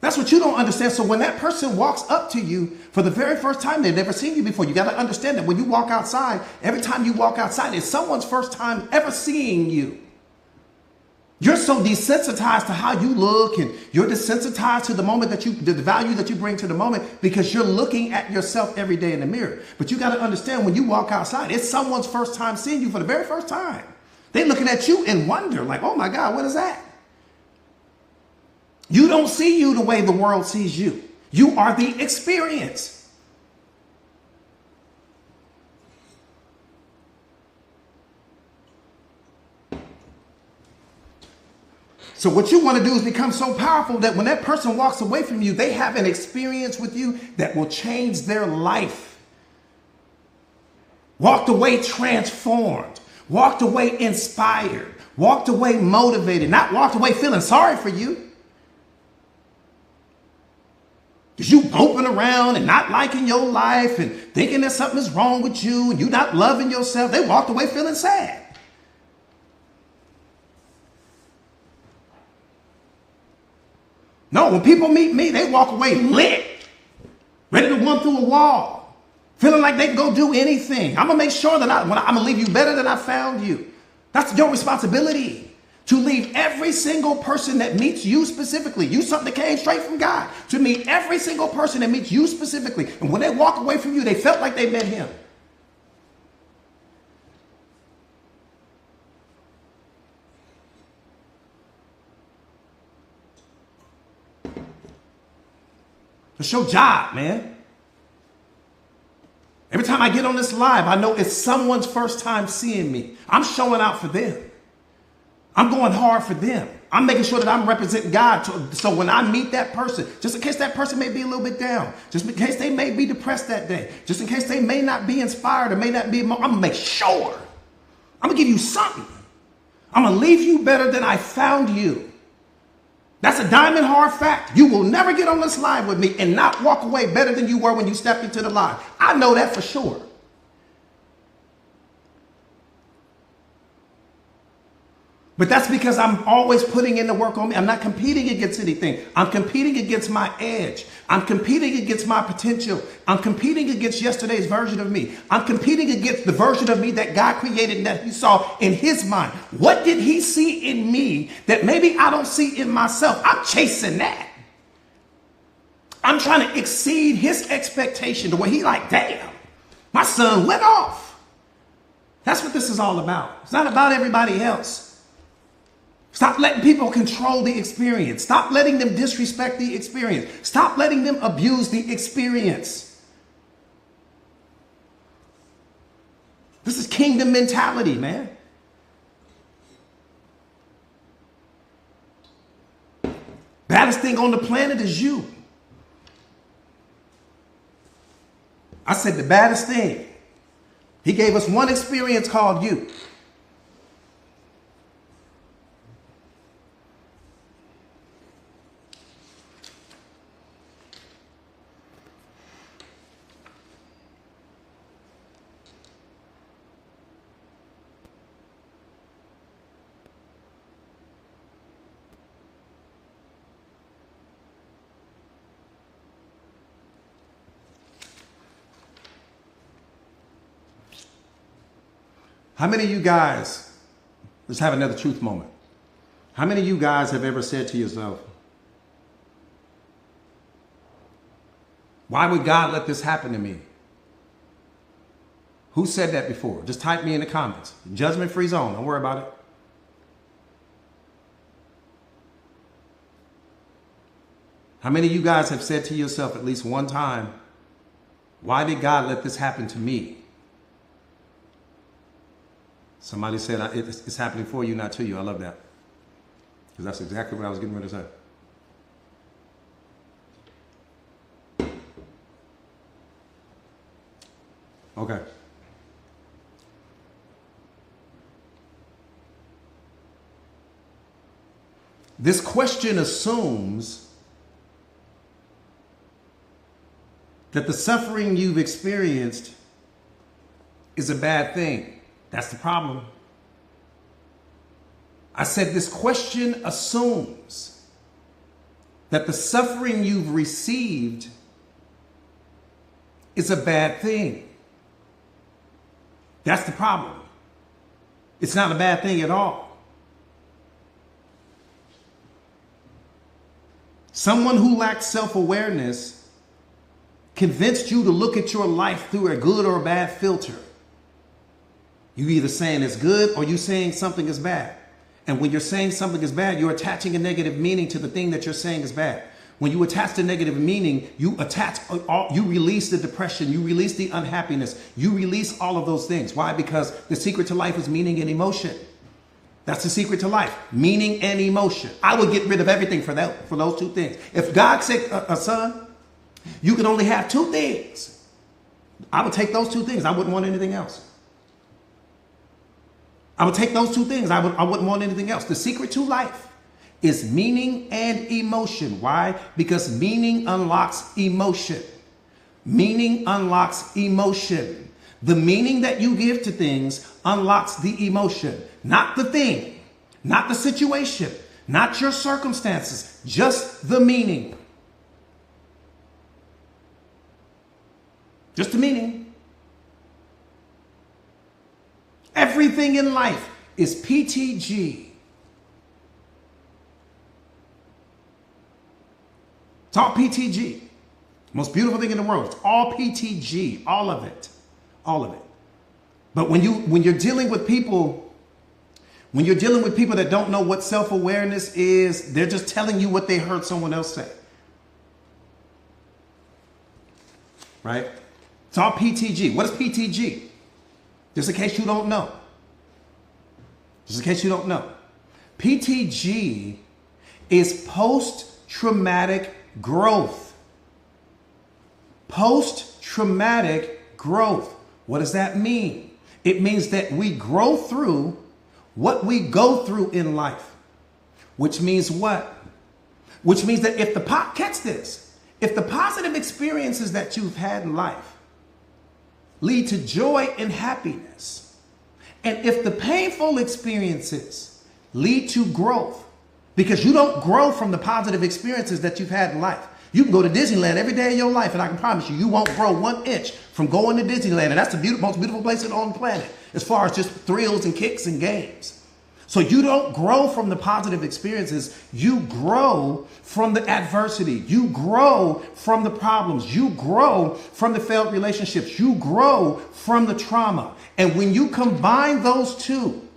That's what you don't understand. So when that person walks up to you for the very first time, they've never seen you before. You got to understand that when you walk outside, every time you walk outside, it's someone's first time ever seeing you. You're so desensitized to how you look and you're desensitized to the moment that the value that you bring to the moment because you're looking at yourself every day in the mirror. But you got to understand when you walk outside, it's someone's first time seeing you for the very first time. They're looking at you in wonder like, oh my God, what is that? You don't see you the way the world sees you. You are the experience. So what you want to do is become so powerful that when that person walks away from you, they have an experience with you that will change their life. Walked away transformed, walked away inspired, walked away motivated, not walked away feeling sorry for you. Because you moping around and not liking your life and thinking that something is wrong with you and you not loving yourself. They walked away feeling sad. No, when people meet me, they walk away lit, ready to run through a wall, feeling like they can go do anything. I'm going to make sure that I'm going to leave you better than I found you. That's your responsibility, to leave every single person that meets you specifically. You something that came straight from God, to meet every single person that meets you specifically. And when they walk away from you, they felt like they met him. It's your job, man. Every time I get on this live, I know it's someone's first time seeing me. I'm showing out for them. I'm going hard for them. I'm making sure that I'm representing God. So when I meet that person, just in case that person may be a little bit down, just in case they may be depressed that day, just in case they may not be inspired or may not be, I'm going to make sure. I'm going to give you something. I'm going to leave you better than I found you. That's a diamond hard fact. You will never get on this live with me and not walk away better than you were when you stepped into the live. I know that for sure. But that's because I'm always putting in the work on me. I'm not competing against anything. I'm competing against my edge. I'm competing against my potential. I'm competing against yesterday's version of me. I'm competing against the version of me that God created and that he saw in his mind. What did he see in me that maybe I don't see in myself? I'm chasing that. I'm trying to exceed his expectation to where he like, damn, my son went off. That's what this is all about. It's not about everybody else. Stop letting people control the experience. Stop letting them disrespect the experience. Stop letting them abuse the experience. This is kingdom mentality, man. Baddest thing on the planet is you. I said the baddest thing. He gave us one experience called you. How many of you guys, let's have another truth moment. How many of you guys have ever said to yourself, why would God let this happen to me? Who said that before? Just type me in the comments. Judgment-free zone. Don't worry about it. How many of you guys have said to yourself at least one time, why did God let this happen to me? Somebody said, it's happening for you, not to you. I love that. Because that's exactly what I was getting ready to say. Okay. This question assumes that the suffering you've experienced is a bad thing. That's the problem. I said this question assumes that the suffering you've received is a bad thing. That's the problem. It's not a bad thing at all. Someone who lacked self-awareness convinced you to look at your life through a good or a bad filter. You either saying it's good or you saying something is bad. And when you're saying something is bad, you're attaching a negative meaning to the thing that you're saying is bad. When you attach the negative meaning, you release the depression, you release the unhappiness, you release all of those things. Why? Because the secret to life is meaning and emotion. That's the secret to life, meaning and emotion. I would get rid of everything for those two things. If God said, son, you can only have two things, I would take those two things. I wouldn't want anything else. I would take those two things. I wouldn't want anything else. The secret to life is meaning and emotion. Why? Because meaning unlocks emotion. Meaning unlocks emotion. The meaning that you give to things unlocks the emotion, not the thing, not the situation, not your circumstances, just the meaning. Just the meaning. Everything in life is PTG. It's all PTG. Most beautiful thing in the world. It's all PTG. All of it. All of it. But when you're dealing with people that don't know what self-awareness is, they're just telling you what they heard someone else say. Right? It's all PTG. What is PTG? Just in case you don't know. Just in case you don't know. PTG is post-traumatic growth. Post-traumatic growth. What does that mean? It means that we grow through what we go through in life. Which means what? Which means that if the positive experiences that you've had in life lead to joy and happiness, and if the painful experiences lead to growth, because you don't grow from the positive experiences that you've had in life. You can go to Disneyland every day of your life, and I can promise you, you won't grow 1 inch from going to Disneyland. And that's the most beautiful place on the planet, as far as just thrills and kicks and games. So you don't grow from the positive experiences. You grow from the adversity. You grow from the problems. You grow from the failed relationships. You grow from the trauma. And when you combine those two,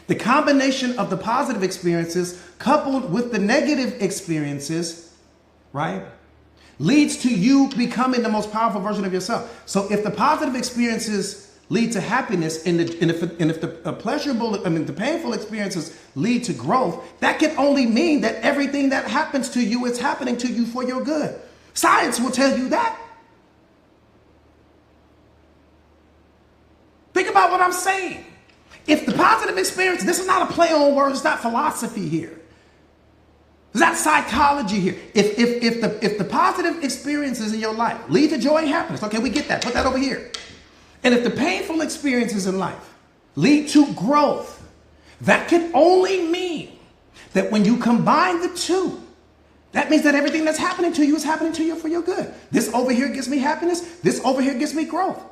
the combination of the positive experiences coupled with the negative experiences, right, leads to you becoming the most powerful version of yourself. So if the positive experiences lead to happiness and if the painful experiences lead to growth, that can only mean that everything that happens to you is happening to you for your good. Science will tell you that. Think about what I'm saying. If the positive experience, this is not a play on words, it's not philosophy here. It's not psychology here. If the positive experiences in your life lead to joy and happiness, okay, we get that. Put that over here. And if the painful experiences in life lead to growth, that can only mean that when you combine the two, that means that everything that's happening to you is happening to you for your good. This over here gives me happiness. This over here gives me growth.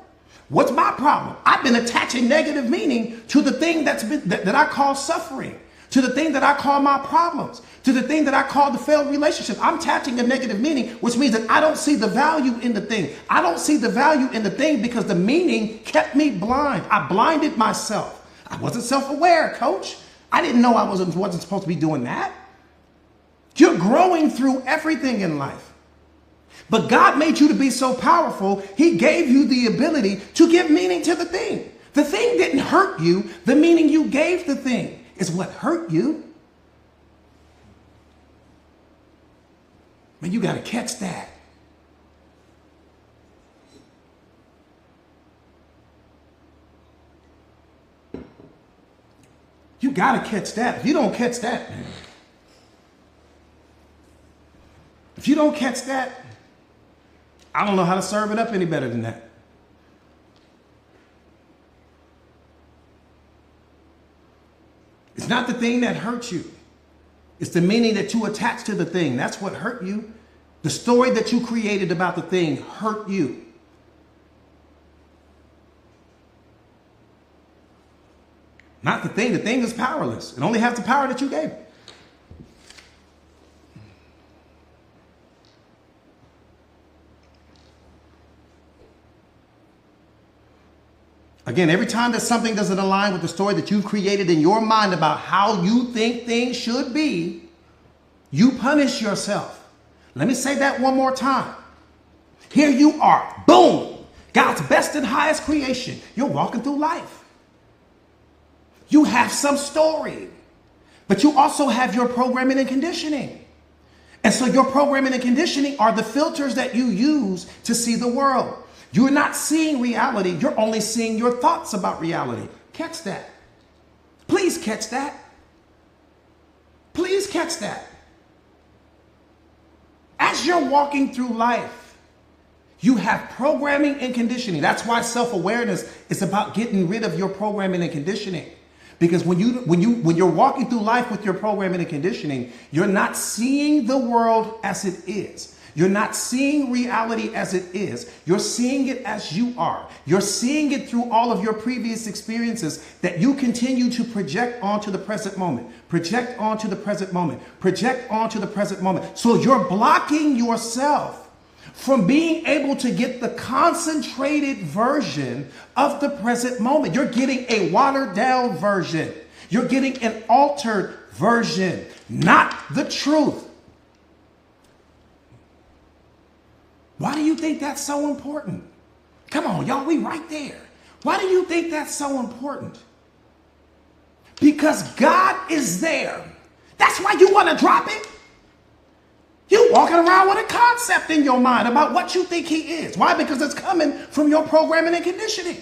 What's my problem? I've been attaching negative meaning to the thing that I call suffering, to the thing that I call my problems, to the thing that I call the failed relationship. I'm attaching a negative meaning, which means that I don't see the value in the thing. I don't see the value in the thing because the meaning kept me blind. I blinded myself. I wasn't self-aware, coach. I didn't know I wasn't supposed to be doing that. You're growing through everything in life. But God made you to be so powerful, he gave you the ability to give meaning to the thing. The thing didn't hurt you. The meaning you gave the thing is what hurt you. Man, you got to catch that. You got to catch that. If you don't catch that, man. If you don't catch that, I don't know how to serve it up any better than that. It's not the thing that hurts you. It's the meaning that you attach to the thing. That's what hurt you. The story that you created about the thing hurt you. Not the thing. The thing is powerless. It only has the power that you gave it. Again, every time that something doesn't align with the story that you've created in your mind about how you think things should be, you punish yourself. Let me say that one more time. Here you are, boom, God's best and highest creation. You're walking through life. You have some story, but you also have your programming and conditioning. And so your programming and conditioning are the filters that you use to see the world. You're not seeing reality. You're only seeing your thoughts about reality. Catch that. Please catch that. Please catch that. As you're walking through life, you have programming and conditioning. That's why self-awareness is about getting rid of your programming and conditioning. Because when you're walking through life with your programming and conditioning, you're not seeing the world as it is. You're not seeing reality as it is. You're seeing it as you are. You're seeing it through all of your previous experiences that you continue to project onto the present moment. Project onto the present moment. Project onto the present moment. So you're blocking yourself from being able to get the concentrated version of the present moment. You're getting a watered down version. You're getting an altered version, not the truth. Why do you think that's so important? Come on, y'all, we right there. Why do you think that's so important? Because God is there. That's why you want to drop it. You're walking around with a concept in your mind about what you think he is. Why? Because it's coming from your programming and conditioning.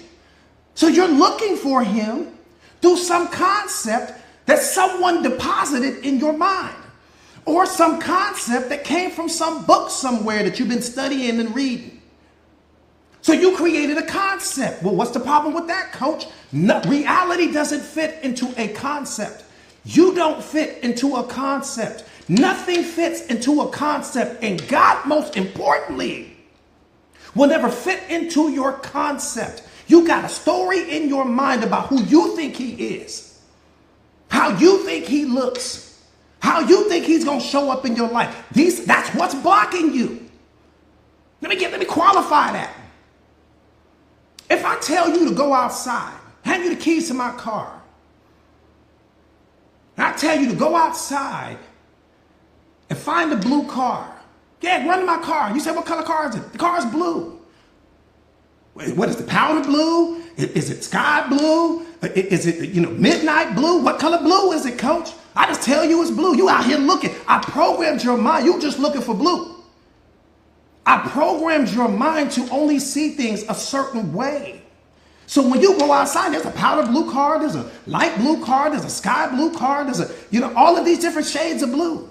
So you're looking for him through some concept that someone deposited in your mind. Or some concept that came from some book somewhere that you've been studying and reading. So you created a concept. Well, what's the problem with that, coach? No, reality doesn't fit into a concept. You don't fit into a concept. Nothing fits into a concept. And God, most importantly, will never fit into your concept. You got a story in your mind about who you think he is, how you think he looks, how you think he's going to show up in your life. That's what's blocking you. Let me qualify that. If I tell you to go outside, hand you the keys to my car, and I tell you to go outside and find the blue car. Yeah, run to my car. You say, what color car is it? The car is blue. What is the powder blue? Is it sky blue? Is it, midnight blue? What color blue is it, coach? I just tell you it's blue. You out here looking. I programmed your mind. You just looking for blue. I programmed your mind to only see things a certain way. So when you go outside, there's a powder blue car, there's a light blue car, there's a sky blue car, there's all of these different shades of blue.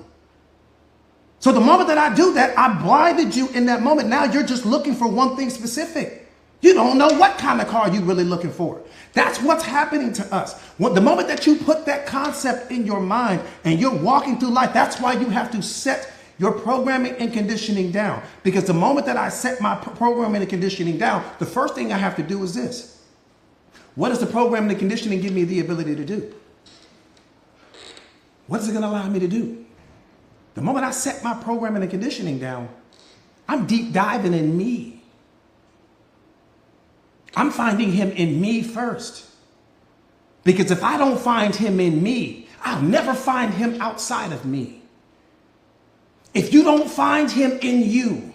So the moment that I do that, I blinded you in that moment. Now you're just looking for one thing specific. You don't know what kind of car you're really looking for. That's what's happening to us. The moment that you put that concept in your mind and you're walking through life, that's why you have to set your programming and conditioning down. Because the moment that I set my programming and conditioning down, the first thing I have to do is this. What does the programming and conditioning give me the ability to do? What is it going to allow me to do? The moment I set my programming and conditioning down, I'm deep diving in me. I'm finding him in me first. Because if I don't find him in me, I'll never find him outside of me. If you don't find him in you,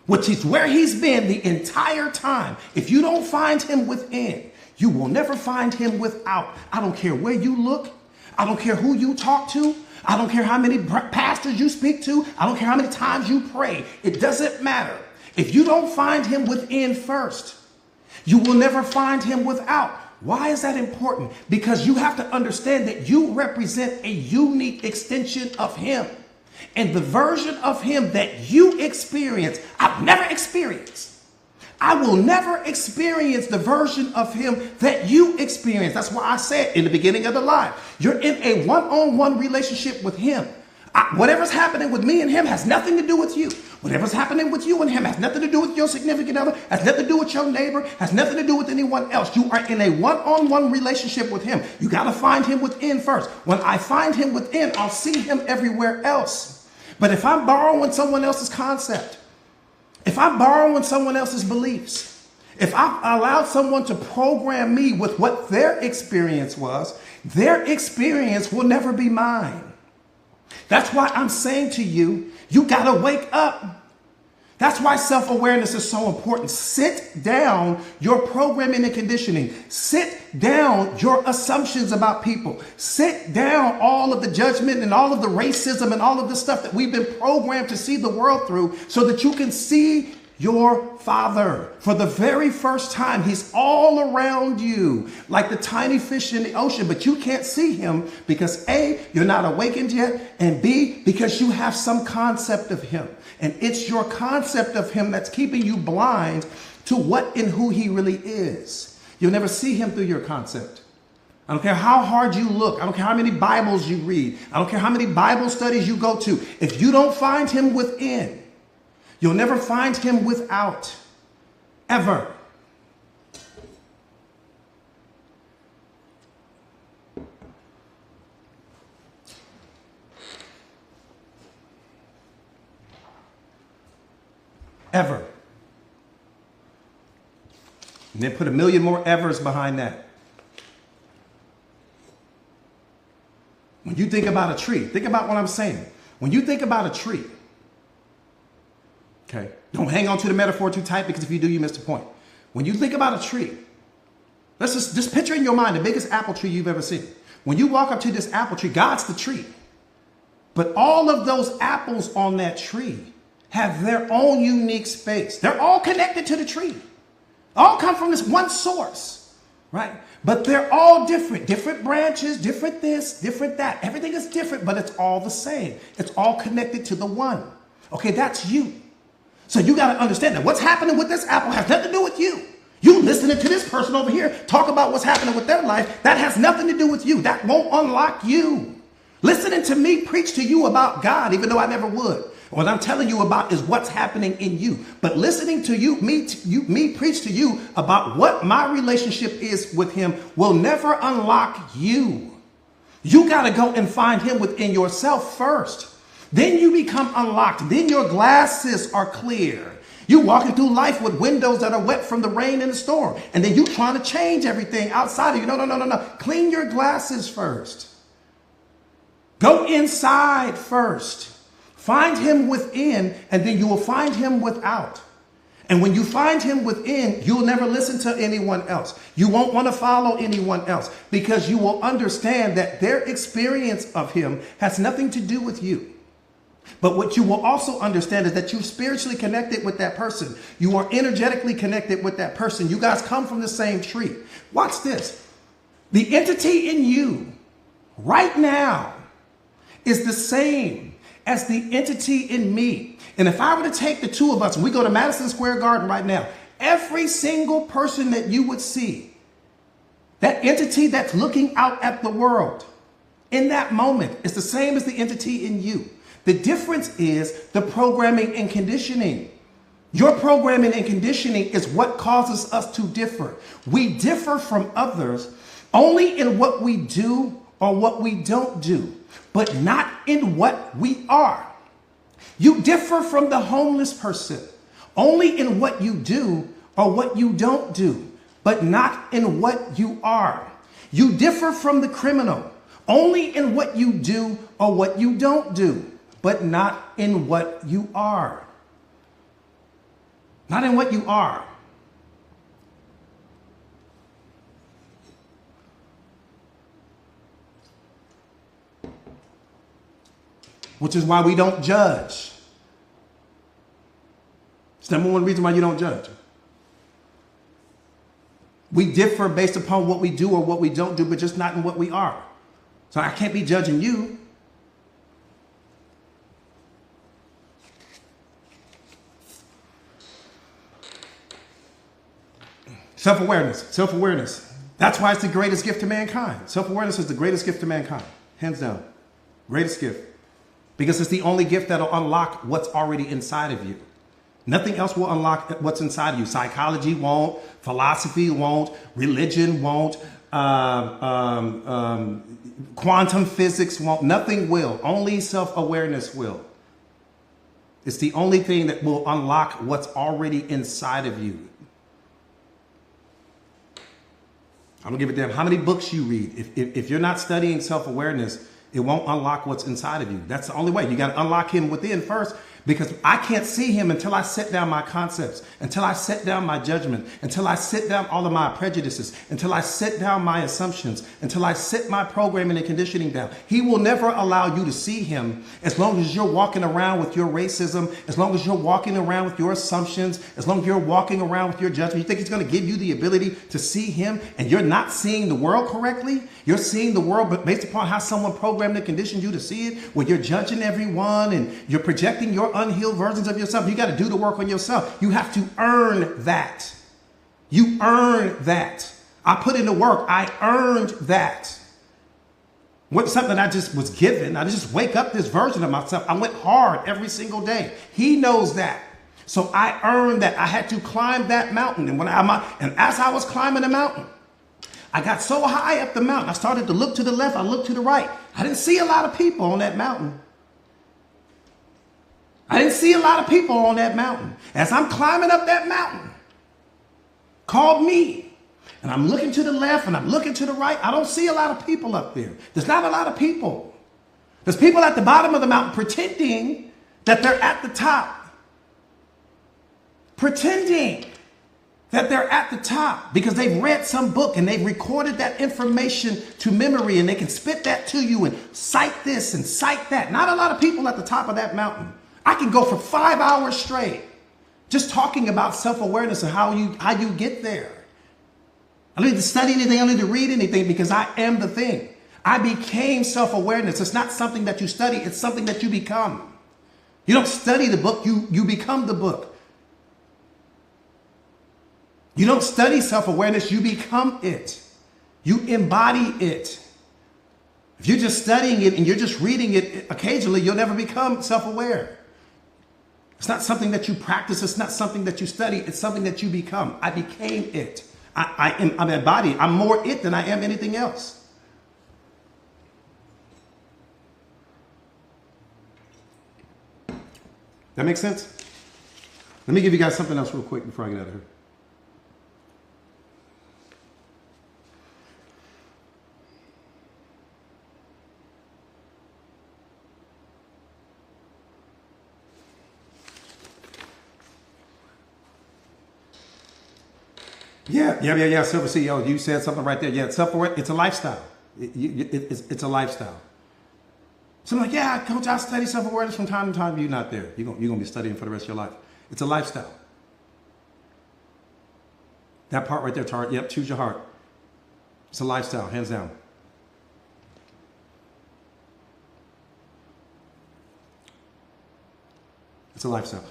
which is where he's been the entire time, if you don't find him within, you will never find him without. I don't care where you look. I don't care who you talk to. I don't care how many pastors you speak to. I don't care how many times you pray. It doesn't matter. If you don't find him within first, you will never find him without. Why is that important? Because you have to understand that you represent a unique extension of him. And the version of him that you experience, I've never experienced. I will never experience the version of him that you experience. That's why I said in the beginning of the live, you're in a one-on-one relationship with him. Whatever's happening with me and him has nothing to do with you. Whatever's happening with you and him has nothing to do with your significant other, has nothing to do with your neighbor, has nothing to do with anyone else. You are in a one-on-one relationship with him. You got to find him within first. When I find him within, I'll see him everywhere else. But if I'm borrowing someone else's concept, if I'm borrowing someone else's beliefs, If I allowed someone to program me with what their experience was, their experience will never be mine. That's why I'm saying to you, you got to wake up. That's why self-awareness is so important. Sit down your programming and conditioning. Sit down your assumptions about people. Sit down all of the judgment and all of the racism and all of the stuff that we've been programmed to see the world through so that you can see your Father. For the very first time, he's all around you like the tiny fish in the ocean, but you can't see him because A, you're not awakened yet, and B, because you have some concept of him. And it's your concept of him that's keeping you blind to what and who he really is. You'll never see him through your concept. I don't care how hard you look. I don't care how many Bibles you read. I don't care how many Bible studies you go to. If you don't find him within, you'll never find him without, ever. Ever. And then put a million more evers behind that. When you think about a tree, think about what I'm saying. When you think about a tree, okay, don't hang on to the metaphor too tight because if you do, you miss the point. When you think about a tree, let's just picture in your mind the biggest apple tree you've ever seen. When you walk up to this apple tree, God's the tree. But all of those apples on that tree have their own unique space. They're all connected to the tree. All come from this one source, right? But they're all different. Different branches, different this, different that. Everything is different, but it's all the same. It's all connected to the one. Okay, that's you. So you got to understand that what's happening with this apple has nothing to do with you. You listening to this person over here talk about what's happening with their life, that has nothing to do with you. That won't unlock you. Listening to me preach to you about God, even though I never would. What I'm telling you about is what's happening in you. But listening to me preach to you about what my relationship is with him will never unlock you. You got to go and find him within yourself first. Then you become unlocked. Then your glasses are clear. You're walking through life with windows that are wet from the rain and the storm. And then you trying to change everything outside of you. No. Clean your glasses first. Go inside first. Find him within, and then you will find him without. And when you find him within, you'll never listen to anyone else. You won't want to follow anyone else because you will understand that their experience of him has nothing to do with you. But what you will also understand is that you're spiritually connected with that person. You are energetically connected with that person. You guys come from the same tree. Watch this. The entity in you right now is the same as the entity in me. And if I were to take the two of us and we go to Madison Square Garden right now, every single person that you would see, that entity that's looking out at the world in that moment is the same as the entity in you. The difference is the programming and conditioning. Your programming and conditioning is what causes us to differ. We differ from others only in what we do or what we don't do, but not in what we are. You differ from the homeless person only in what you do or what you don't do, but not in what you are. You differ from the criminal only in what you do or what you don't do, but not in what you are. Not in what you are. Which is why we don't judge. It's the number one reason why you don't judge. We differ based upon what we do or what we don't do, but just not in what we are. So I can't be judging you. Self-awareness. Self-awareness. That's why it's the greatest gift to mankind. Self-awareness is the greatest gift to mankind. Hands down. Greatest gift. Because it's the only gift that'll unlock what's already inside of you. Nothing else will unlock what's inside of you. Psychology won't. Philosophy won't. Religion won't. Quantum physics won't. Nothing will. Only self-awareness will. It's the only thing that will unlock what's already inside of you. I don't give a damn how many books you read. If you're not studying self-awareness, it won't unlock what's inside of you. That's the only way. You got to unlock him within first, because I can't see him until I set down my concepts, until I set down my judgment, until I set down all of my prejudices, until I set down my assumptions, until I set my programming and conditioning down. He will never allow you to see him as long as you're walking around with your racism, as long as you're walking around with your assumptions, as long as you're walking around with your judgment. You think he's going to give you the ability to see him and you're not seeing the world correctly? You're seeing the world but based upon how someone programmed and conditioned you to see it, where you're judging everyone and you're projecting your unhealed versions of yourself. You got to do the work on yourself. You have to earn that. You earn that. I put in the work. I earned that. What's something I just was given. I just wake up this version of myself. I went hard every single day. He knows that. So I earned that. I had to climb that mountain. And as I was climbing the mountain, I got so high up the mountain, I started to look to the left. I looked to the right. I didn't see a lot of people on that mountain. I didn't see a lot of people on that mountain. As I'm climbing up that mountain, called me, and I'm looking to the left and I'm looking to the right. I don't see a lot of people up there. There's not a lot of people. There's people at the bottom of the mountain pretending that they're at the top. Pretending that they're at the top because they've read some book and they've recorded that information to memory and they can spit that to you and cite this and cite that. Not a lot of people at the top of that mountain. I can go for 5 hours straight just talking about self-awareness and how you get there. I don't need to study anything. I don't need to read anything because I am the thing. I became self-awareness. It's not something that you study. It's something that you become. You don't study the book. You become the book. You don't study self-awareness. You become it. You embody it. If you're just studying it and you're just reading it occasionally, you'll never become self-aware. It's not something that you practice. It's not something that you study. It's something that you become. I became it. I'm embodied. I'm more it than I am anything else. That makes sense? Let me give you guys something else real quick before I get out of here. Yeah. Silver CEO, you said something right there. Yeah, self-awareness, it's a lifestyle. It's a lifestyle. So I'm like, yeah, coach, I study self-awareness from time to time. You're not there. You're going to be studying for the rest of your life. It's a lifestyle. That part right there, Tart. Yep, choose your heart. It's a lifestyle, hands down. It's a lifestyle.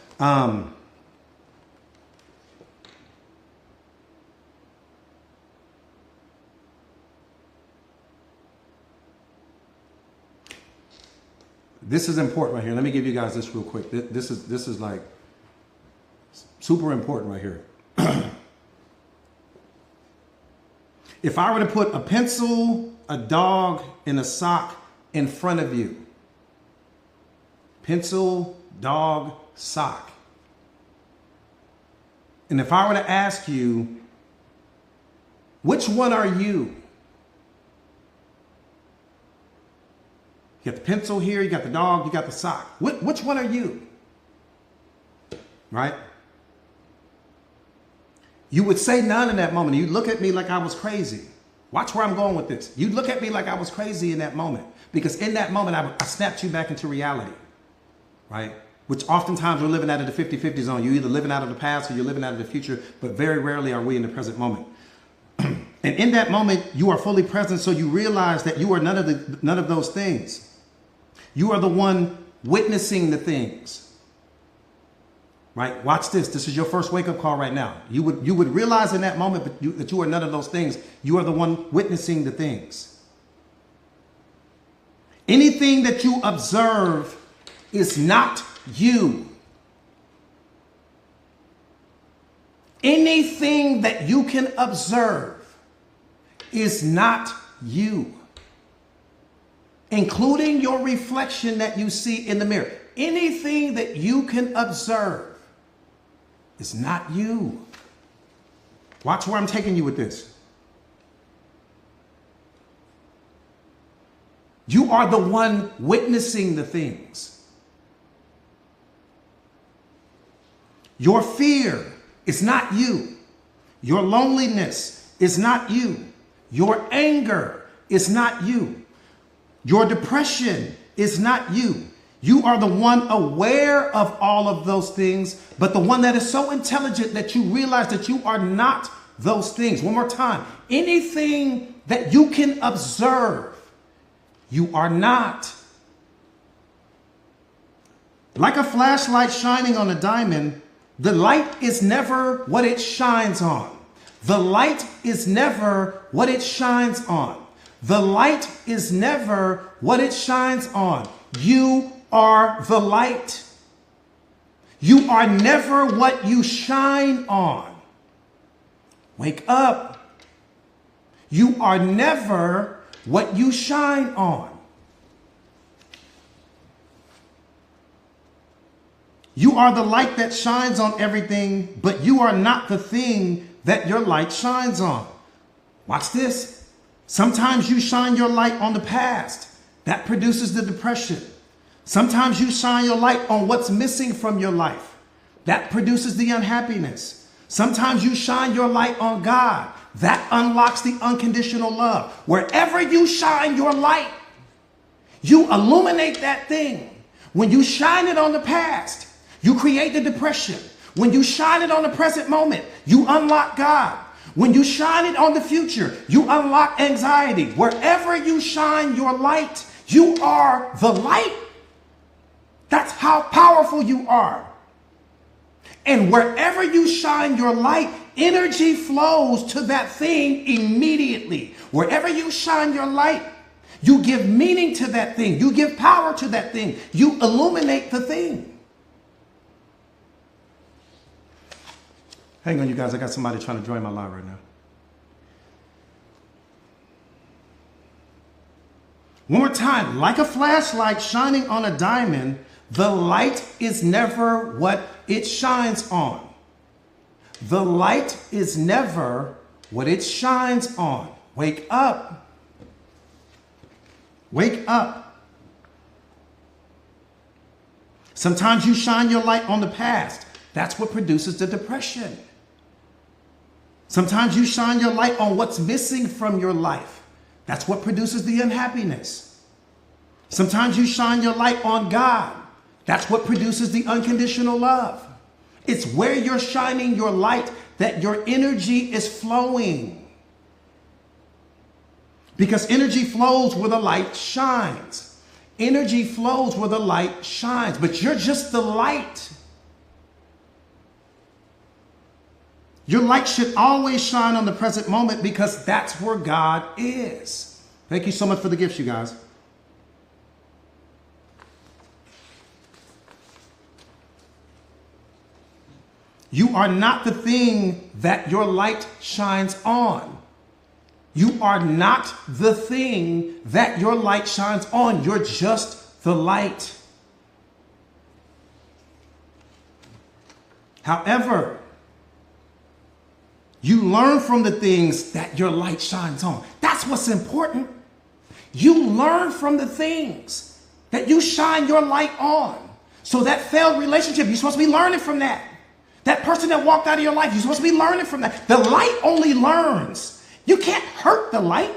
This is important right here. Let me give you guys this real quick. This is like super important right here. If I were to put a pencil, a dog, and a sock in front of you, pencil, dog, sock, and if I were to ask you, which one are you? You got the pencil here, you got the dog, you got the sock. Which one are you? Right? You would say none in that moment. You'd look at me like I was crazy. Watch where I'm going with this. You'd look at me like I was crazy in that moment. Because in that moment, I snapped you back into reality. Right? Which oftentimes we're living out of the 50-50 zone. You're either living out of the past or you're living out of the future. But very rarely are we in the present moment. And in that moment, you are fully present. So you realize that you are none of those things. You are the one witnessing the things, right? Watch this. This is your first wake-up call right now. You would realize in that moment that you are none of those things. You are the one witnessing the things. Anything that you observe is not you. Anything that you can observe is not you. Including your reflection that you see in the mirror. Anything that you can observe is not you. Watch where I'm taking you with this. You are the one witnessing the things. Your fear is not you. Your loneliness is not you. Your anger is not you. Your depression is not you. You are the one aware of all of those things, but the one that is so intelligent that you realize that you are not those things. One more time. Anything that you can observe, you are not. Like a flashlight shining on a diamond, the light is never what it shines on. The light is never what it shines on. The light is never what it shines on. You are the light. You are never what you shine on. Wake up. You are never what you shine on. You are the light that shines on everything, but you are not the thing that your light shines on. Watch this. Sometimes you shine your light on the past. That produces the depression. Sometimes you shine your light on what's missing from your life. That produces the unhappiness. Sometimes you shine your light on God. That unlocks the unconditional love. Wherever you shine your light, you illuminate that thing. When you shine it on the past, you create the depression. When you shine it on the present moment, you unlock God. When you shine it on the future, you unlock anxiety. Wherever you shine your light, you are the light. That's how powerful you are. And wherever you shine your light, energy flows to that thing immediately. Wherever you shine your light, you give meaning to that thing. You give power to that thing. You illuminate the thing. Hang on, you guys. I got somebody trying to join my live right now. One more time. Like a flashlight shining on a diamond, the light is never what it shines on. The light is never what it shines on. Wake up. Wake up. Sometimes you shine your light on the past. That's what produces the depression. Sometimes you shine your light on what's missing from your life. That's what produces the unhappiness. Sometimes you shine your light on God. That's what produces the unconditional love. It's where you're shining your light that your energy is flowing. Because energy flows where the light shines. Energy flows where the light shines, but you're just the light. Your light should always shine on the present moment because that's where God is. Thank you so much for the gifts, you guys. You are not the thing that your light shines on. You are not the thing that your light shines on. You're just the light. However, you learn from the things that your light shines on. That's what's important. You learn from the things that you shine your light on. So that failed relationship, you're supposed to be learning from that. That person that walked out of your life, you're supposed to be learning from that. The light only learns. You can't hurt the light.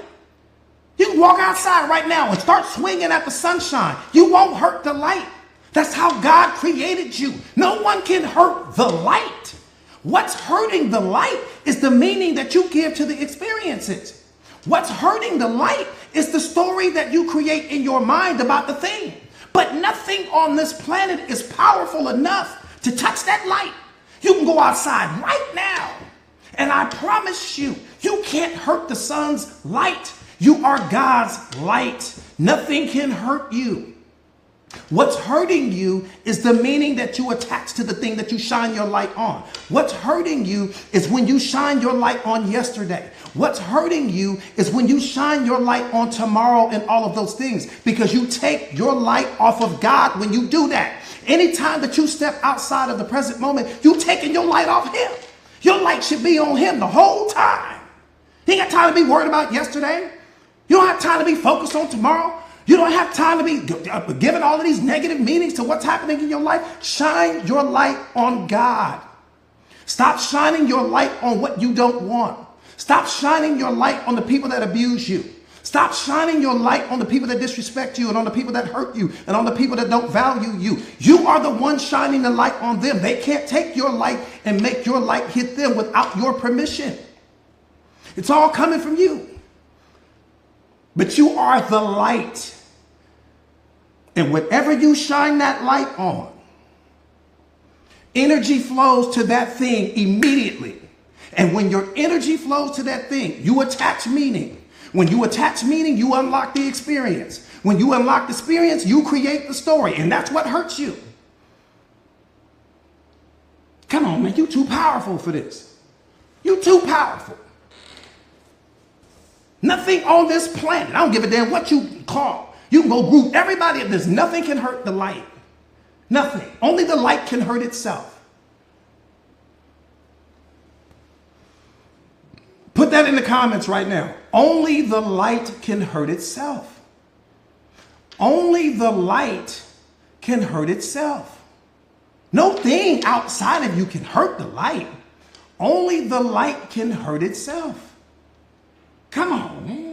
You can walk outside right now and start swinging at the sunshine. You won't hurt the light. That's how God created you. No one can hurt the light. What's hurting the light is the meaning that you give to the experiences. What's hurting the light is the story that you create in your mind about the thing. But nothing on this planet is powerful enough to touch that light. You can go outside right now, and I promise you, you can't hurt the sun's light. You are God's light. Nothing can hurt you. What's hurting you is the meaning that you attach to the thing that you shine your light on. What's hurting you is when you shine your light on yesterday. What's hurting you is when you shine your light on tomorrow and all of those things, because you take your light off of God when you do that. Anytime that you step outside of the present moment, you're taking your light off Him. Your light should be on Him the whole time. You ain't got time to be worried about yesterday. You don't have time to be focused on tomorrow. You You don't have time to be giving all of these negative meanings to what's happening in your life. Shine your light on God. Stop shining your light on what you don't want. Stop shining your light on the people that abuse you. Stop shining your light on the people that disrespect you and on the people that hurt you and on the people that don't value you. You are the one shining the light on them. They can't take your light and make your light hit them without your permission. It's all coming from you. But you are the light. And whatever you shine that light on, energy flows to that thing immediately. And when your energy flows to that thing, you attach meaning. When you attach meaning, you unlock the experience. When you unlock the experience, you create the story. And that's what hurts you. Come on, man. You too powerful for this. You too powerful. Nothing on this planet, I don't give a damn what you call. You can go group everybody. There's nothing can hurt the light. Nothing. Only the light can hurt itself. Put that in the comments right now. Only the light can hurt itself. Only the light can hurt itself. No thing outside of you can hurt the light. Only the light can hurt itself. Come on, man.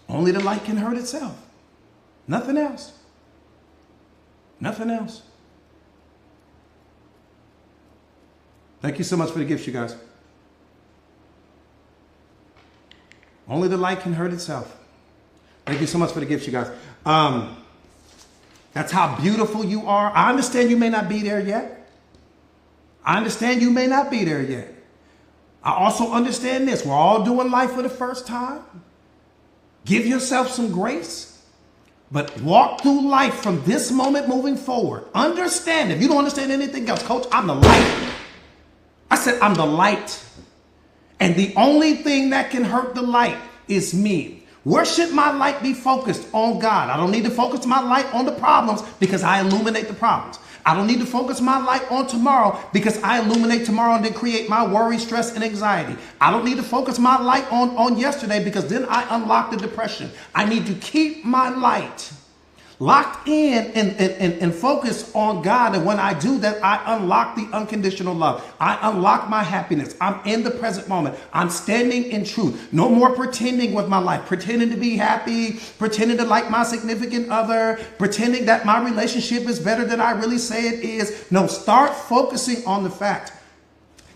Only the light can hurt itself. Nothing else. Nothing else. Thank you so much for the gifts, you guys. Only the light can hurt itself. Thank you so much for the gifts, you guys. That's how beautiful you are. I understand you may not be there yet. I understand you may not be there yet. I also understand this. We're all doing life for the first time. Give yourself some grace, but walk through life from this moment moving forward. Understand, if you don't understand anything else, coach, I'm the light. I said I'm the light. And the only thing that can hurt the light is me. Where should my light be focused? On God. I don't need to focus my light on the problems because I illuminate the problems. I don't need to focus my light on tomorrow because I illuminate tomorrow and then create my worry, stress, and anxiety. I don't need to focus my light on yesterday because then I unlock the depression. I need to keep my light locked in and focus on God. And when I do that, I unlock the unconditional love. I unlock my happiness. I'm in the present moment. I'm standing in truth. No more pretending with my life, pretending to be happy, pretending to like my significant other, pretending that my relationship is better than I really say it is. No, start focusing on the fact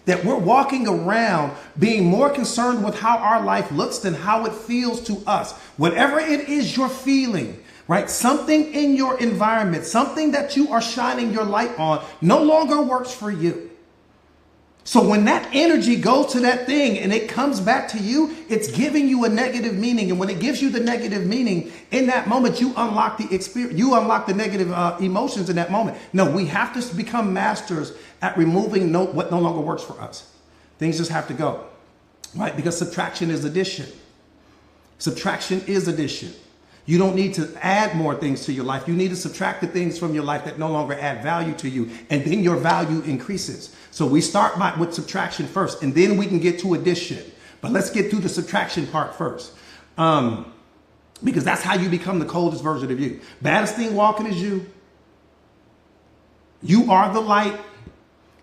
that we're walking around being more concerned with how our life looks than how it feels to us. Whatever it is you're feeling, right? Something in your environment, something that you are shining your light on no longer works for you. So when that energy goes to that thing and it comes back to you, it's giving you a negative meaning. And when it gives you the negative meaning, in that moment, you unlock the experience, you unlock the negative emotions in that moment. No, we have to become masters at removing what no longer works for us. Things just have to go, right? Because subtraction is addition. Subtraction is addition. You don't need to add more things to your life. You need to subtract the things from your life that no longer add value to you, and then your value increases. So we start with subtraction first, and then we can get to addition. But let's get through the subtraction part first, because that's how you become the coldest version of you. Baddest thing walking is you. You are the light.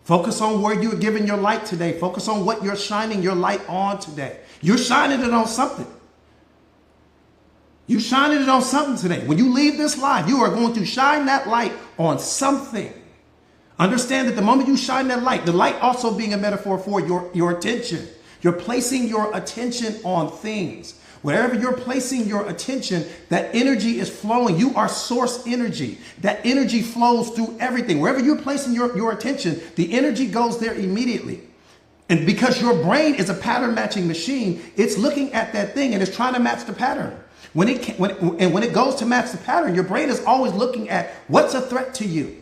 Focus on where you're giving your light today. Focus on what you're shining your light on today. You're shining it on something. You shining it on something today. When you leave this life, you are going to shine that light on something. Understand that the moment you shine that light, the light also being a metaphor for your attention. You're placing your attention on things. Wherever you're placing your attention, that energy is flowing. You are source energy. That energy flows through everything. Wherever you're placing your attention, the energy goes there immediately. And because your brain is a pattern matching machine, it's looking at that thing and it's trying to match the pattern. When it goes to match the pattern, your brain is always looking at what's a threat to you,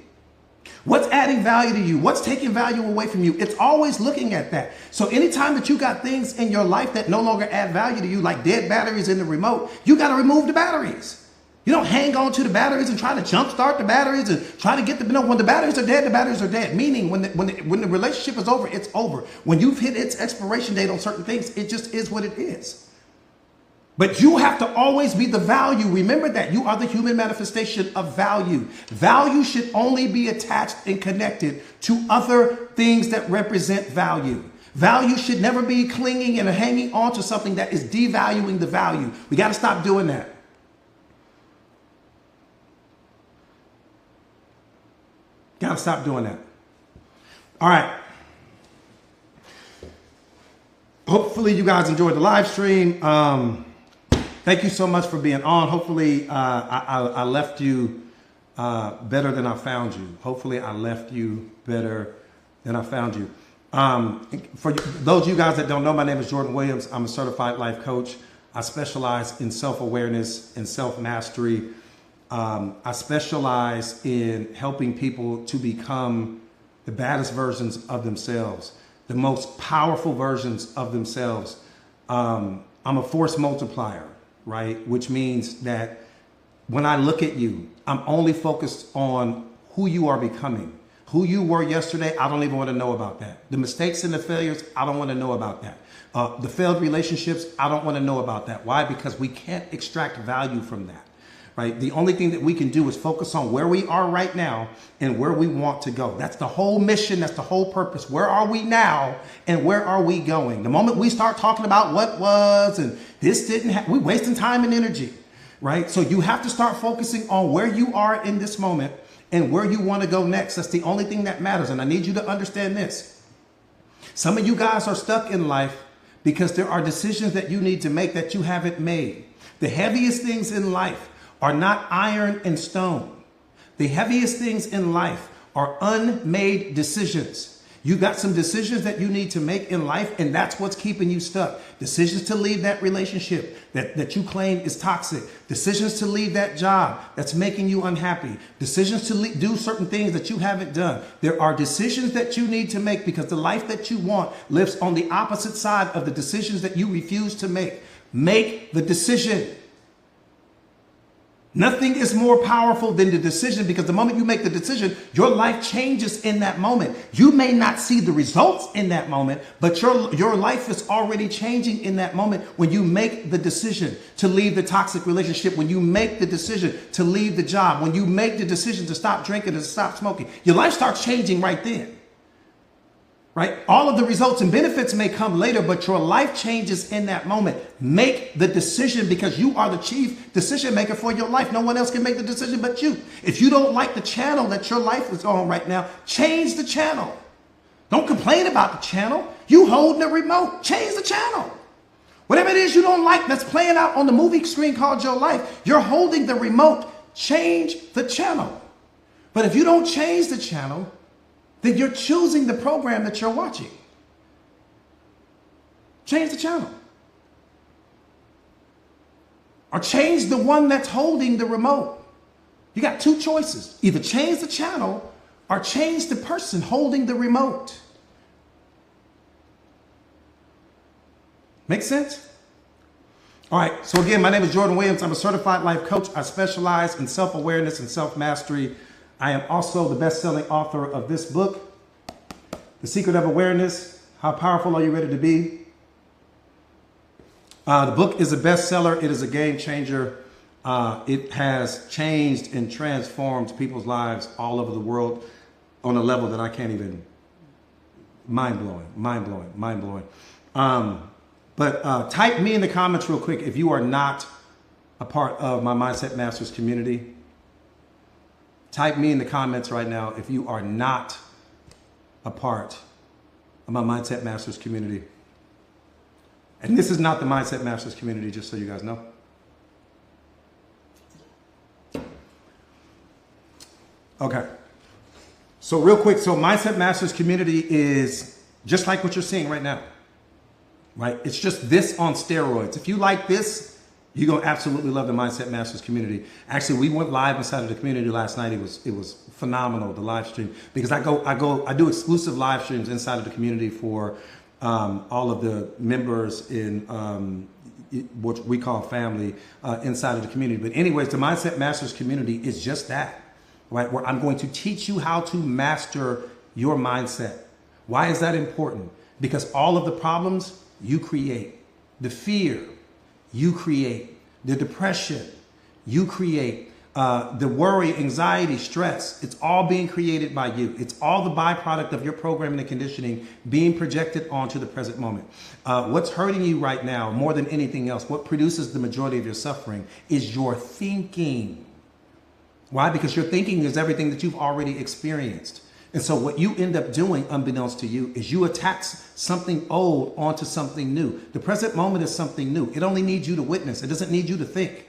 what's adding value to you, what's taking value away from you. It's always looking at that. So anytime that you got things in your life that no longer add value to you, like dead batteries in the remote, you got to remove the batteries. You don't hang on to the batteries and try to jumpstart the batteries and try to get them. No, when the batteries are dead, the batteries are dead. Meaning when the relationship is over, it's over. When you've hit its expiration date on certain things, it just is what it is. But you have to always be the value. Remember that you are the human manifestation of value. Value should only be attached and connected to other things that represent value. Value should never be clinging and hanging on to something that is devaluing the value. We got to stop doing that. Got to stop doing that. All right. Hopefully you guys enjoyed the live stream. Thank you so much for being on. Hopefully I left you better than I found you. Hopefully I left you better than I found you. For those of you guys that don't know, my name is Jordan Williams. I'm a certified life coach. I specialize in self-awareness and self-mastery. I specialize in helping people to become the baddest versions of themselves, the most powerful versions of themselves. I'm a force multiplier, right? Which means that when I look at you, I'm only focused on who you are becoming. Who you were yesterday, I don't even want to know about that. The mistakes and the failures, I don't want to know about that. The failed relationships, I don't want to know about that. Why? Because we can't extract value from that. Right? The only thing that we can do is focus on where we are right now and where we want to go. That's the whole mission. That's the whole purpose. Where are we now and where are we going? The moment we start talking about what was and this didn't happen, we're wasting time and energy, right? So you have to start focusing on where you are in this moment and where you want to go next. That's the only thing that matters. And I need you to understand this. Some of you guys are stuck in life because there are decisions that you need to make that you haven't made. The heaviest things in life are not iron and stone. The heaviest things in life are unmade decisions. You got some decisions that you need to make in life, and that's what's keeping you stuck. Decisions to leave that relationship that you claim is toxic. Decisions to leave that job that's making you unhappy. Decisions to do certain things that you haven't done. There are decisions that you need to make because the life that you want lives on the opposite side of the decisions that you refuse to make. Make the decision. Nothing is more powerful than the decision, because the moment you make the decision, your life changes in that moment. You may not see the results in that moment, but your life is already changing in that moment when you make the decision to leave the toxic relationship, when you make the decision to leave the job, when you make the decision to stop drinking and to stop smoking. Your life starts changing right then. Right? All of the results and benefits may come later, but your life changes in that moment. Make the decision, because you are the chief decision maker for your life. No one else can make the decision but you. If you don't like the channel that your life is on right now, change the channel. Don't complain about the channel. You holding the remote. Change the channel. Whatever it is you don't like that's playing out on the movie screen called your life, you're holding the remote. Change the channel. But if you don't change the channel, then you're choosing the program that you're watching. Change the channel. Or change the one that's holding the remote. You got two choices. Either change the channel or change the person holding the remote. Make sense? All right. So again, my name is Jordan Williams. I'm a certified life coach. I specialize in self-awareness and self-mastery. I am also the best-selling author of this book, The Secret of Awareness. How powerful are you ready to be? The book is a bestseller. It is a game changer. It has changed and transformed people's lives all over the world on a level that I can't even, mind-blowing. But type me in the comments real quick if you are not a part of my Mindset Masters community. Type me in the comments right now if you are not a part of my Mindset Masters community. And this is not the Mindset Masters community, just so you guys know. Okay. So real quick, so Mindset Masters community is just like what you're seeing right now, right? It's just this on steroids. If you like this, you're going to absolutely love the Mindset Masters community. Actually, we went live inside of the community last night. It was phenomenal, the live stream, because I do exclusive live streams inside of the community for all of the members in what we call family inside of the community. But anyways, the Mindset Masters community is just that, right? Where I'm going to teach you how to master your mindset. Why is that important? Because all of the problems you create, the fear you create, the depression you create, the worry, anxiety, stress, it's all being created by you. It's all the byproduct of your programming and conditioning being projected onto the present moment. What's hurting you right now more than anything else, what produces the majority of your suffering is your thinking. Why? Because your thinking is everything that you've already experienced. And so what you end up doing, unbeknownst to you, is you attach something old onto something new. The present moment is something new. It only needs you to witness. It doesn't need you to think.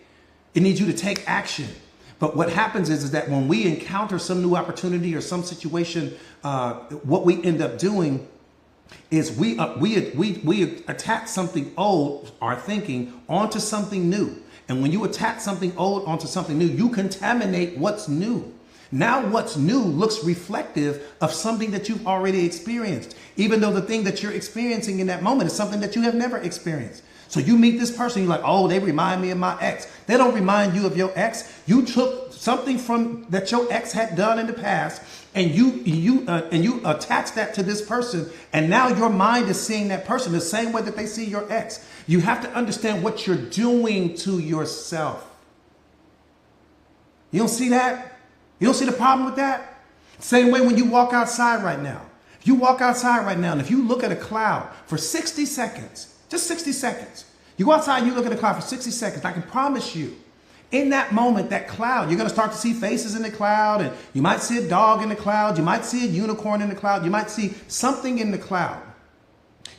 It needs you to take action. But what happens is that when we encounter some new opportunity or some situation, what we end up doing is we attach something old, our thinking, onto something new. And when you attach something old onto something new, you contaminate what's new. Now what's new looks reflective of something that you've already experienced, even though the thing that you're experiencing in that moment is something that you have never experienced. So you meet this person, you're like, oh, they remind me of my ex. They don't remind you of your ex. You took something from that your ex had done in the past, and you attach that to this person, and now your mind is seeing that person the same way that they see your ex. You have to understand what you're doing to yourself. You don't see that? You don't see the problem with that? Same way when you walk outside right now. If you walk outside right now, and if you look at a cloud for 60 seconds, just 60 seconds. You go outside and you look at the cloud for 60 seconds. I can promise you, in that moment, that cloud, you're going to start to see faces in the cloud, and you might see a dog in the cloud. You might see a unicorn in the cloud. You might see something in the cloud.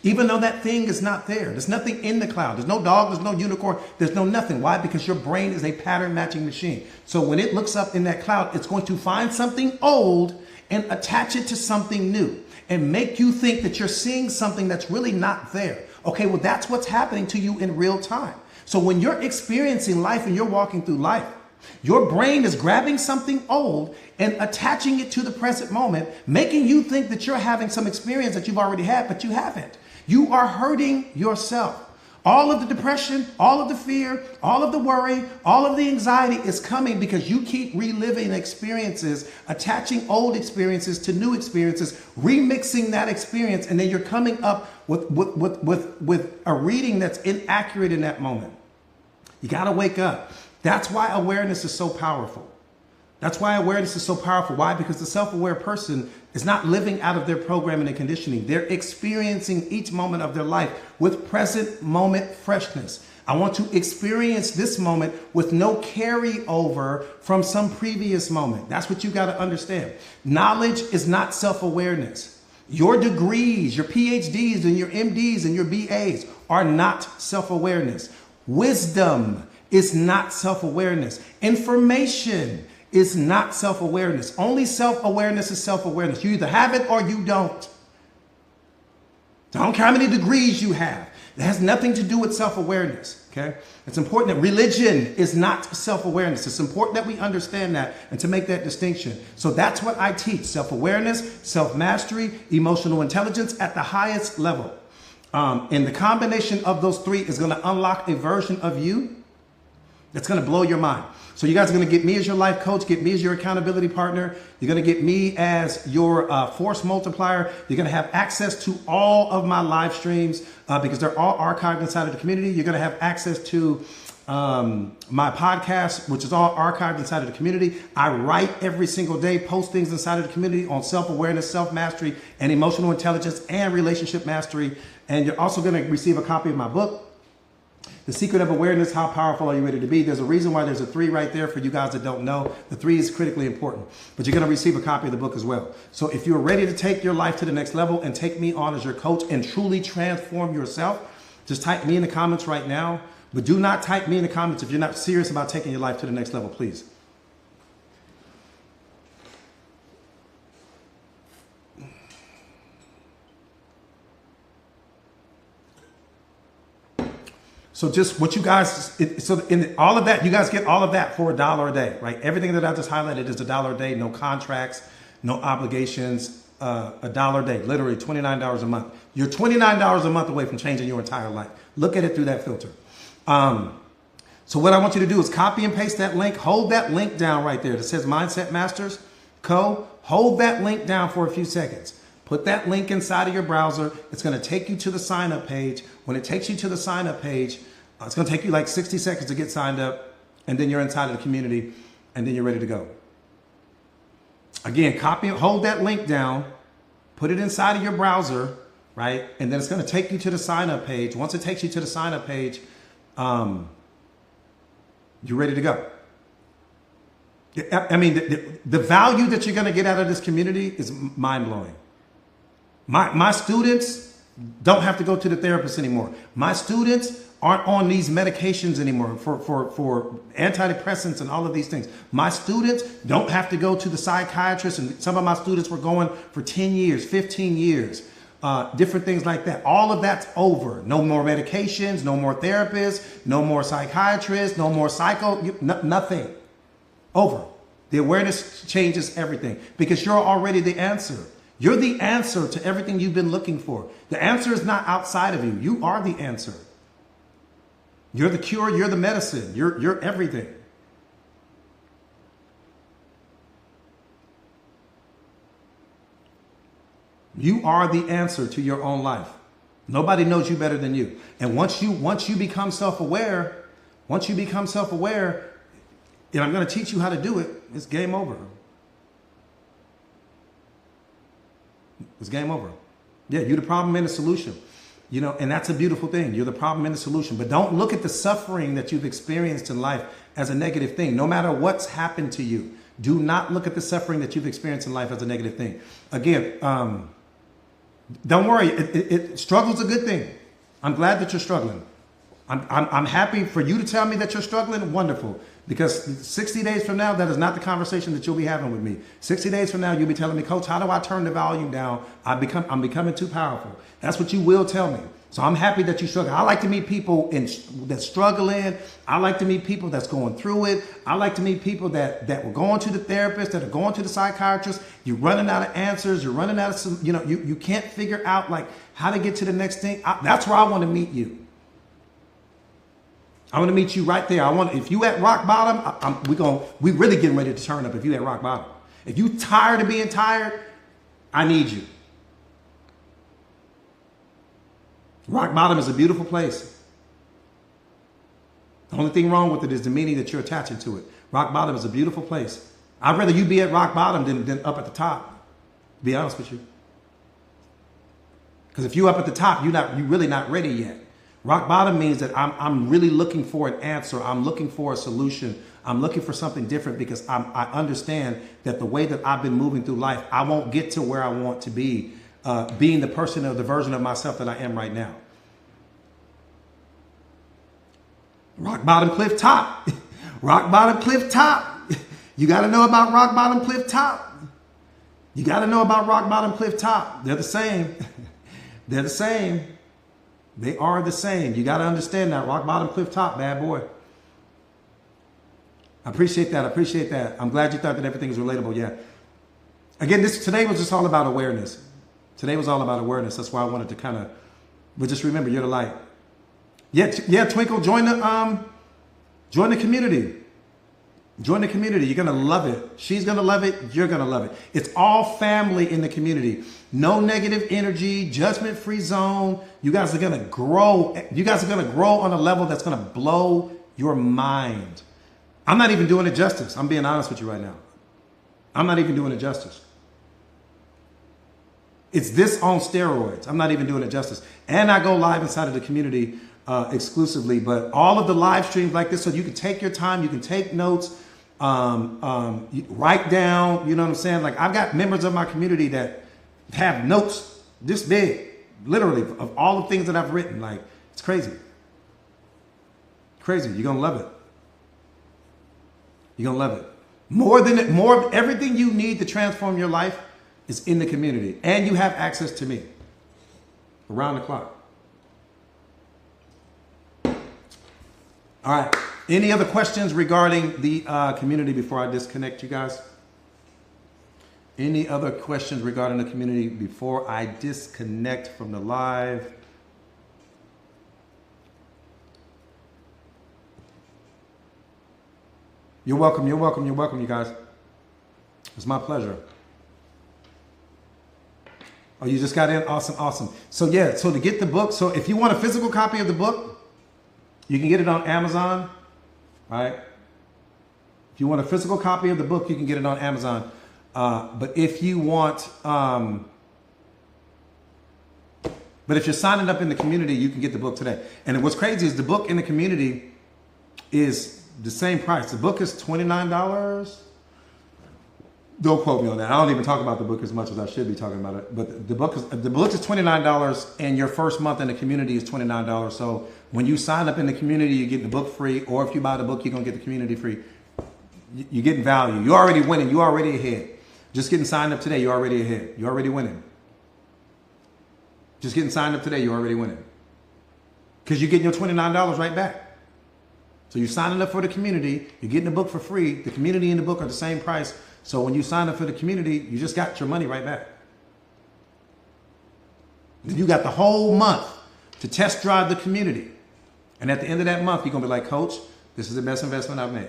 Even though that thing is not there. There's nothing in the cloud. There's no dog. There's no unicorn. There's no nothing. Why? Because your brain is a pattern matching machine. So when it looks up in that cloud, it's going to find something old and attach it to something new and make you think that you're seeing something that's really not there. Okay, well, that's what's happening to you in real time. So when you're experiencing life and you're walking through life, your brain is grabbing something old and attaching it to the present moment, making you think that you're having some experience that you've already had, but you haven't. You are hurting yourself. All of the depression, all of the fear, all of the worry, all of the anxiety is coming because you keep reliving experiences, attaching old experiences to new experiences, remixing that experience, and then you're coming up with a reading that's inaccurate in that moment. You got to wake up. That's why awareness is so powerful. That's why awareness is so powerful. Why? Because the self-aware person is not living out of their programming and conditioning. They're experiencing each moment of their life with present moment freshness. I want to experience this moment with no carryover from some previous moment. That's what you got to understand. Knowledge is not self-awareness. Your degrees, your PhDs and your MDs and your BAs are not self-awareness. Wisdom is not self-awareness. Information is not self-awareness. Only self-awareness is self-awareness. You either have it or you don't. So I don't care how many degrees you have. It has nothing to do with self-awareness, okay? It's important that religion is not self-awareness. It's important that we understand that and to make that distinction. So that's what I teach: self-awareness, self-mastery, emotional intelligence at the highest level. And the combination of those three is going to unlock a version of you that's going to blow your mind. So you guys are going to get me as your life coach, get me as your accountability partner. You're going to get me as your force multiplier. You're going to have access to all of my live streams because they're all archived inside of the community. You're going to have access to my podcast, which is all archived inside of the community. I write every single day, post things inside of the community on self-awareness, self-mastery, and emotional intelligence and relationship mastery. And you're also going to receive a copy of my book, The Secret of Awareness: How Powerful Are You Ready to Be? There's a reason why there's a 3 right there for you guys that don't know. The 3 is critically important, but you're going to receive a copy of the book as well. So if you're ready to take your life to the next level and take me on as your coach and truly transform yourself, just type me in the comments right now. But do not type me in the comments if you're not serious about taking your life to the next level, please. So just what you guys, so in all of that, you guys get all of that for $1 a day, right? Everything that I just highlighted is $1 a day, no contracts, no obligations, $1 a day, literally $29 a month. You're $29 a month away from changing your entire life. Look at it through that filter. So what I want you to do is copy and paste that link. Hold that link down right there that says Mindset Masters Co. Hold that link down for a few seconds. Put that link inside of your browser. It's going to take you to the sign up page. When it takes you to the sign up page, it's going to take you like 60 seconds to get signed up. And then you're inside of the community and then you're ready to go. Again, copy, hold that link down, put it inside of your browser, right? And then it's going to take you to the sign up page. Once it takes you to the sign up page, you're ready to go. I mean, the value that you're going to get out of this community is mind-blowing. My students don't have to go to the therapist anymore. My students aren't on these medications anymore for antidepressants and all of these things. My students don't have to go to the psychiatrist, and some of my students were going for 10 years, 15 years. Different things like that. All of that's over. No more medications, no more therapists, no more psychiatrists, no more nothing. Over. The awareness changes everything because you're already the answer. You're the answer to everything you've been looking for. The answer is not outside of you. You are the answer. You're the cure. You're the medicine. You're everything. You are the answer to your own life. Nobody knows you better than you. And once you become self-aware, and I'm going to teach you how to do it, it's game over. It's game over. Yeah, you're the problem and the solution. You know, and that's a beautiful thing. You're the problem and the solution. But don't look at the suffering that you've experienced in life as a negative thing. No matter what's happened to you, do not look at the suffering that you've experienced in life as a negative thing. Again, don't worry. Struggle's a good thing. I'm glad that you're struggling. I'm happy for you to tell me that you're struggling. Wonderful. Because 60 days from now, that is not the conversation that you'll be having with me. 60 days from now, you'll be telling me, Coach, how do I turn the volume down? I'm becoming too powerful. That's what you will tell me. So I'm happy that you struggle. I like to meet people that's struggling. I like to meet people that's going through it. I like to meet people that were going to the therapist, that are going to the psychiatrist. You're running out of answers. You're running out of some, you can't figure out like how to get to the next thing. That's where I want to meet you. I want to meet you right there. If you at rock bottom, we really getting ready to turn up if you at rock bottom. If you tired of being tired, I need you. Rock bottom is a beautiful place. The only thing wrong with it is the meaning that you're attaching to it. Rock bottom is a beautiful place. I'd rather you be at rock bottom than up at the top, to be honest with you. Because if you up at the top, you're really not ready yet. Rock bottom means that I'm really looking for an answer. I'm looking for a solution. I'm looking for something different because I understand that the way that I've been moving through life, I won't get to where I want to be, being the person or the version of myself that I am right now. Rock bottom, cliff top. Rock bottom, cliff top. You got to know about rock bottom, cliff top. You got to know about rock bottom, cliff top. They're the same. They're the same. They are the same. You got to understand that. Rock bottom, cliff top, bad boy. I appreciate that. I appreciate that. I'm glad you thought that everything is relatable. Yeah. Again, today was just all about awareness. Today was all about awareness. That's why I wanted to but just remember, you're the light. Yeah, Twinkle, join the community. Join the community. You're going to love it. She's going to love it. You're going to love it. It's all family in the community. No negative energy, judgment-free zone. You guys are going to grow. You guys are going to grow on a level that's going to blow your mind. I'm not even doing it justice. I'm being honest with you right now. I'm not even doing it justice. It's this on steroids. I'm not even doing it justice. And I go live inside of the community exclusively, but all of the live streams like this, so you can take your time, you can take notes, write down, you know what I'm saying? Like I've got members of my community that have notes this big, literally, of all the things that I've written. Like it's crazy. Crazy. You're going to love it. You're going to love it. More everything you need to transform your life is in the community. And you have access to me around the clock. All right. Any other questions regarding the community before I disconnect you guys? Any other questions regarding the community before I disconnect from the live? You're welcome. You're welcome. You're welcome, you guys. It's my pleasure. Oh, you just got in? Awesome, awesome. So yeah, so to get the book, so if you want a physical copy of the book, you can get it on Amazon, right? If you want a physical copy of the book, you can get it on Amazon. But if you want, but if you're signing up in the community, you can get the book today. And what's crazy is the book in the community is the same price. The book is $29. Don't quote me on that. I don't even talk about the book as much as I should be talking about it. But the book is $29, and your first month in the community is $29. So when you sign up in the community, you get the book free. Or if you buy the book, you're gonna get the community free. You're getting value. You're already winning. You're already ahead. Just getting signed up today, you're already ahead. You're already winning. Just getting signed up today, you're already winning. Because you're getting your $29 right back. So you're signing up for the community. You're getting the book for free. The community and the book are the same price. So when you sign up for the community, you just got your money right back. You got the whole month to test drive the community. And at the end of that month, you're going to be like, Coach, this is the best investment I've made.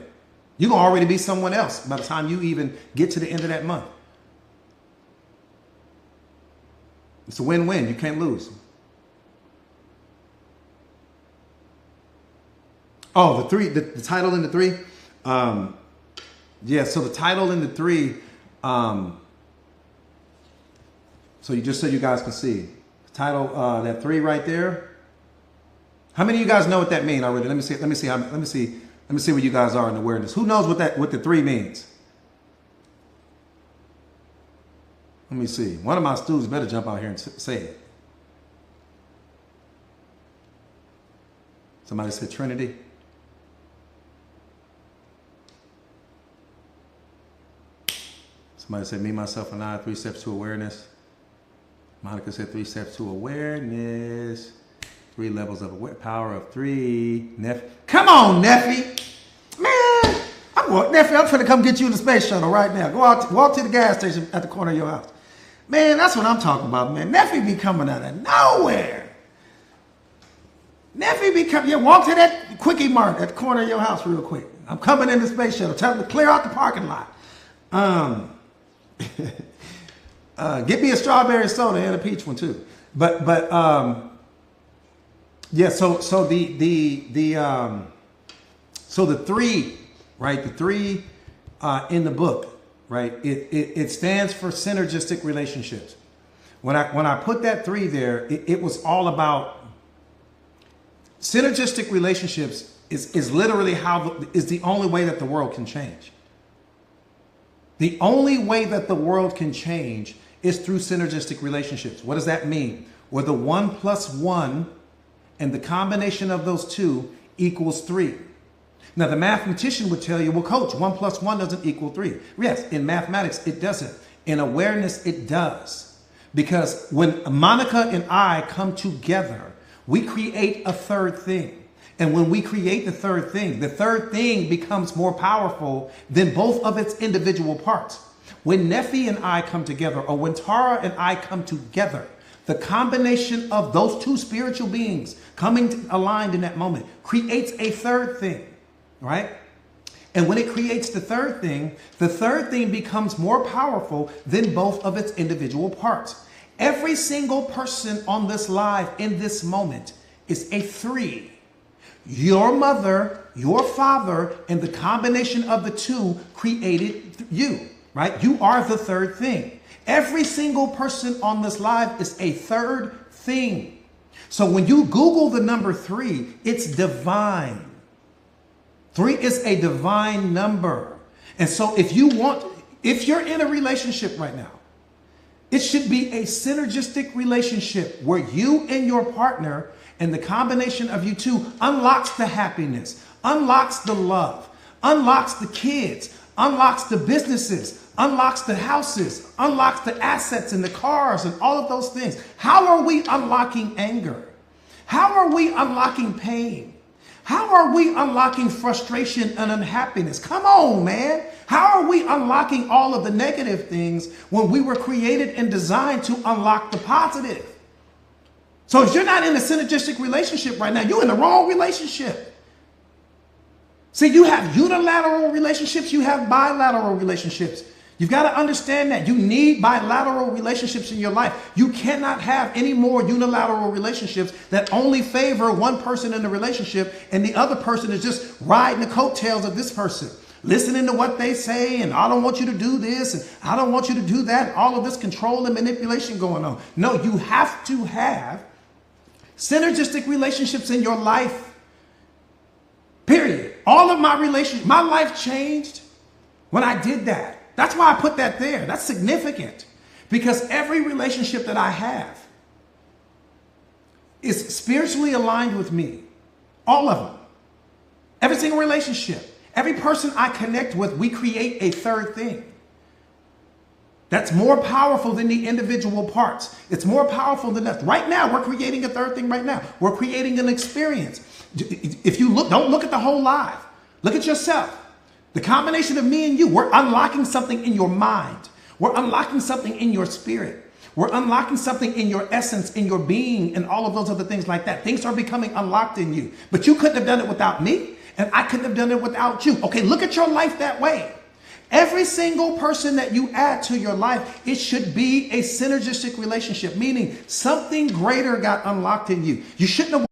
You're going to already be someone else by the time you even get to the end of that month. It's a win-win. You can't lose. Oh, the title in the 3. Yeah, so the title in the 3, so you just so you guys can see. The title, that 3 right there. How many of you guys know what that means already? Let me see where you guys are in awareness. Who knows what the 3 means? Let me see. One of my students better jump out here and say it. Somebody said Trinity. Somebody said me, myself, and I, 3 steps to awareness. Monica said 3 steps to awareness. 3 levels of power of 3. Come on, Neffy. Man, I'm finna come get you in the space shuttle right now. Go out, walk to the gas station at the corner of your house. Man, that's what I'm talking about, man. Neffy be coming out of nowhere. Neffy be coming, yeah, walk to that Quickie Mart at the corner of your house real quick. I'm coming in the space shuttle. Tell them to clear out the parking lot. Get me a strawberry soda and a peach one too. But yeah. So the 3, right? The 3 in the book, right? It stands for synergistic relationships. When I put that 3 there, it was all about synergistic relationships. Is literally is the only way that the world can change. The only way that the world can change is through synergistic relationships. What does that mean? Where the 1 + 1 and the combination of those 2 equals 3. Now, the mathematician would tell you, well, Coach, 1 + 1 doesn't equal 3. Yes, in mathematics, it doesn't. In awareness, it does. Because when Monica and I come together, we create a third thing. And when we create the third thing becomes more powerful than both of its individual parts. When Neffy and I come together, or when Tara and I come together, the combination of those 2 spiritual beings coming aligned in that moment creates a third thing, right? And when it creates the third thing becomes more powerful than both of its individual parts. Every single person on this live in this moment is a 3. Your mother, your father, and the combination of the 2 created you, right? You are the third thing. Every single person on this live is a third thing. So when you Google the number 3, it's divine. 3 is a divine number. And so if you're in a relationship right now, it should be a synergistic relationship where you and your partner and the combination of you 2 unlocks the happiness, unlocks the love, unlocks the kids, unlocks the businesses, unlocks the houses, unlocks the assets and the cars and all of those things. How are we unlocking anger? How are we unlocking pain? How are we unlocking frustration and unhappiness? Come on, man. How are we unlocking all of the negative things when we were created and designed to unlock the positive? So if you're not in a synergistic relationship right now, you're in the wrong relationship. See, you have unilateral relationships, you have bilateral relationships. You've got to understand that you need bilateral relationships in your life. You cannot have any more unilateral relationships that only favor one person in the relationship and the other person is just riding the coattails of this person, listening to what they say, and I don't want you to do this, and I don't want you to do that, all of this control and manipulation going on. No, you have to have synergistic relationships in your life, period. All of my relationships, my life changed when I did that. That's why I put that there. That's significant because every relationship that I have is spiritually aligned with me. All of them. Every single relationship. Every person I connect with, we create a third thing. That's more powerful than the individual parts. It's more powerful than that. Right now, we're creating a third thing right now. We're creating an experience. If you look, don't look at the whole live. Look at yourself. The combination of me and you, we're unlocking something in your mind. We're unlocking something in your spirit. We're unlocking something in your essence, in your being, and all of those other things like that. Things are becoming unlocked in you. But you couldn't have done it without me, and I couldn't have done it without you. Okay, look at your life that way. Every single person that you add to your life, it should be a synergistic relationship, meaning something greater got unlocked in you. You shouldn't have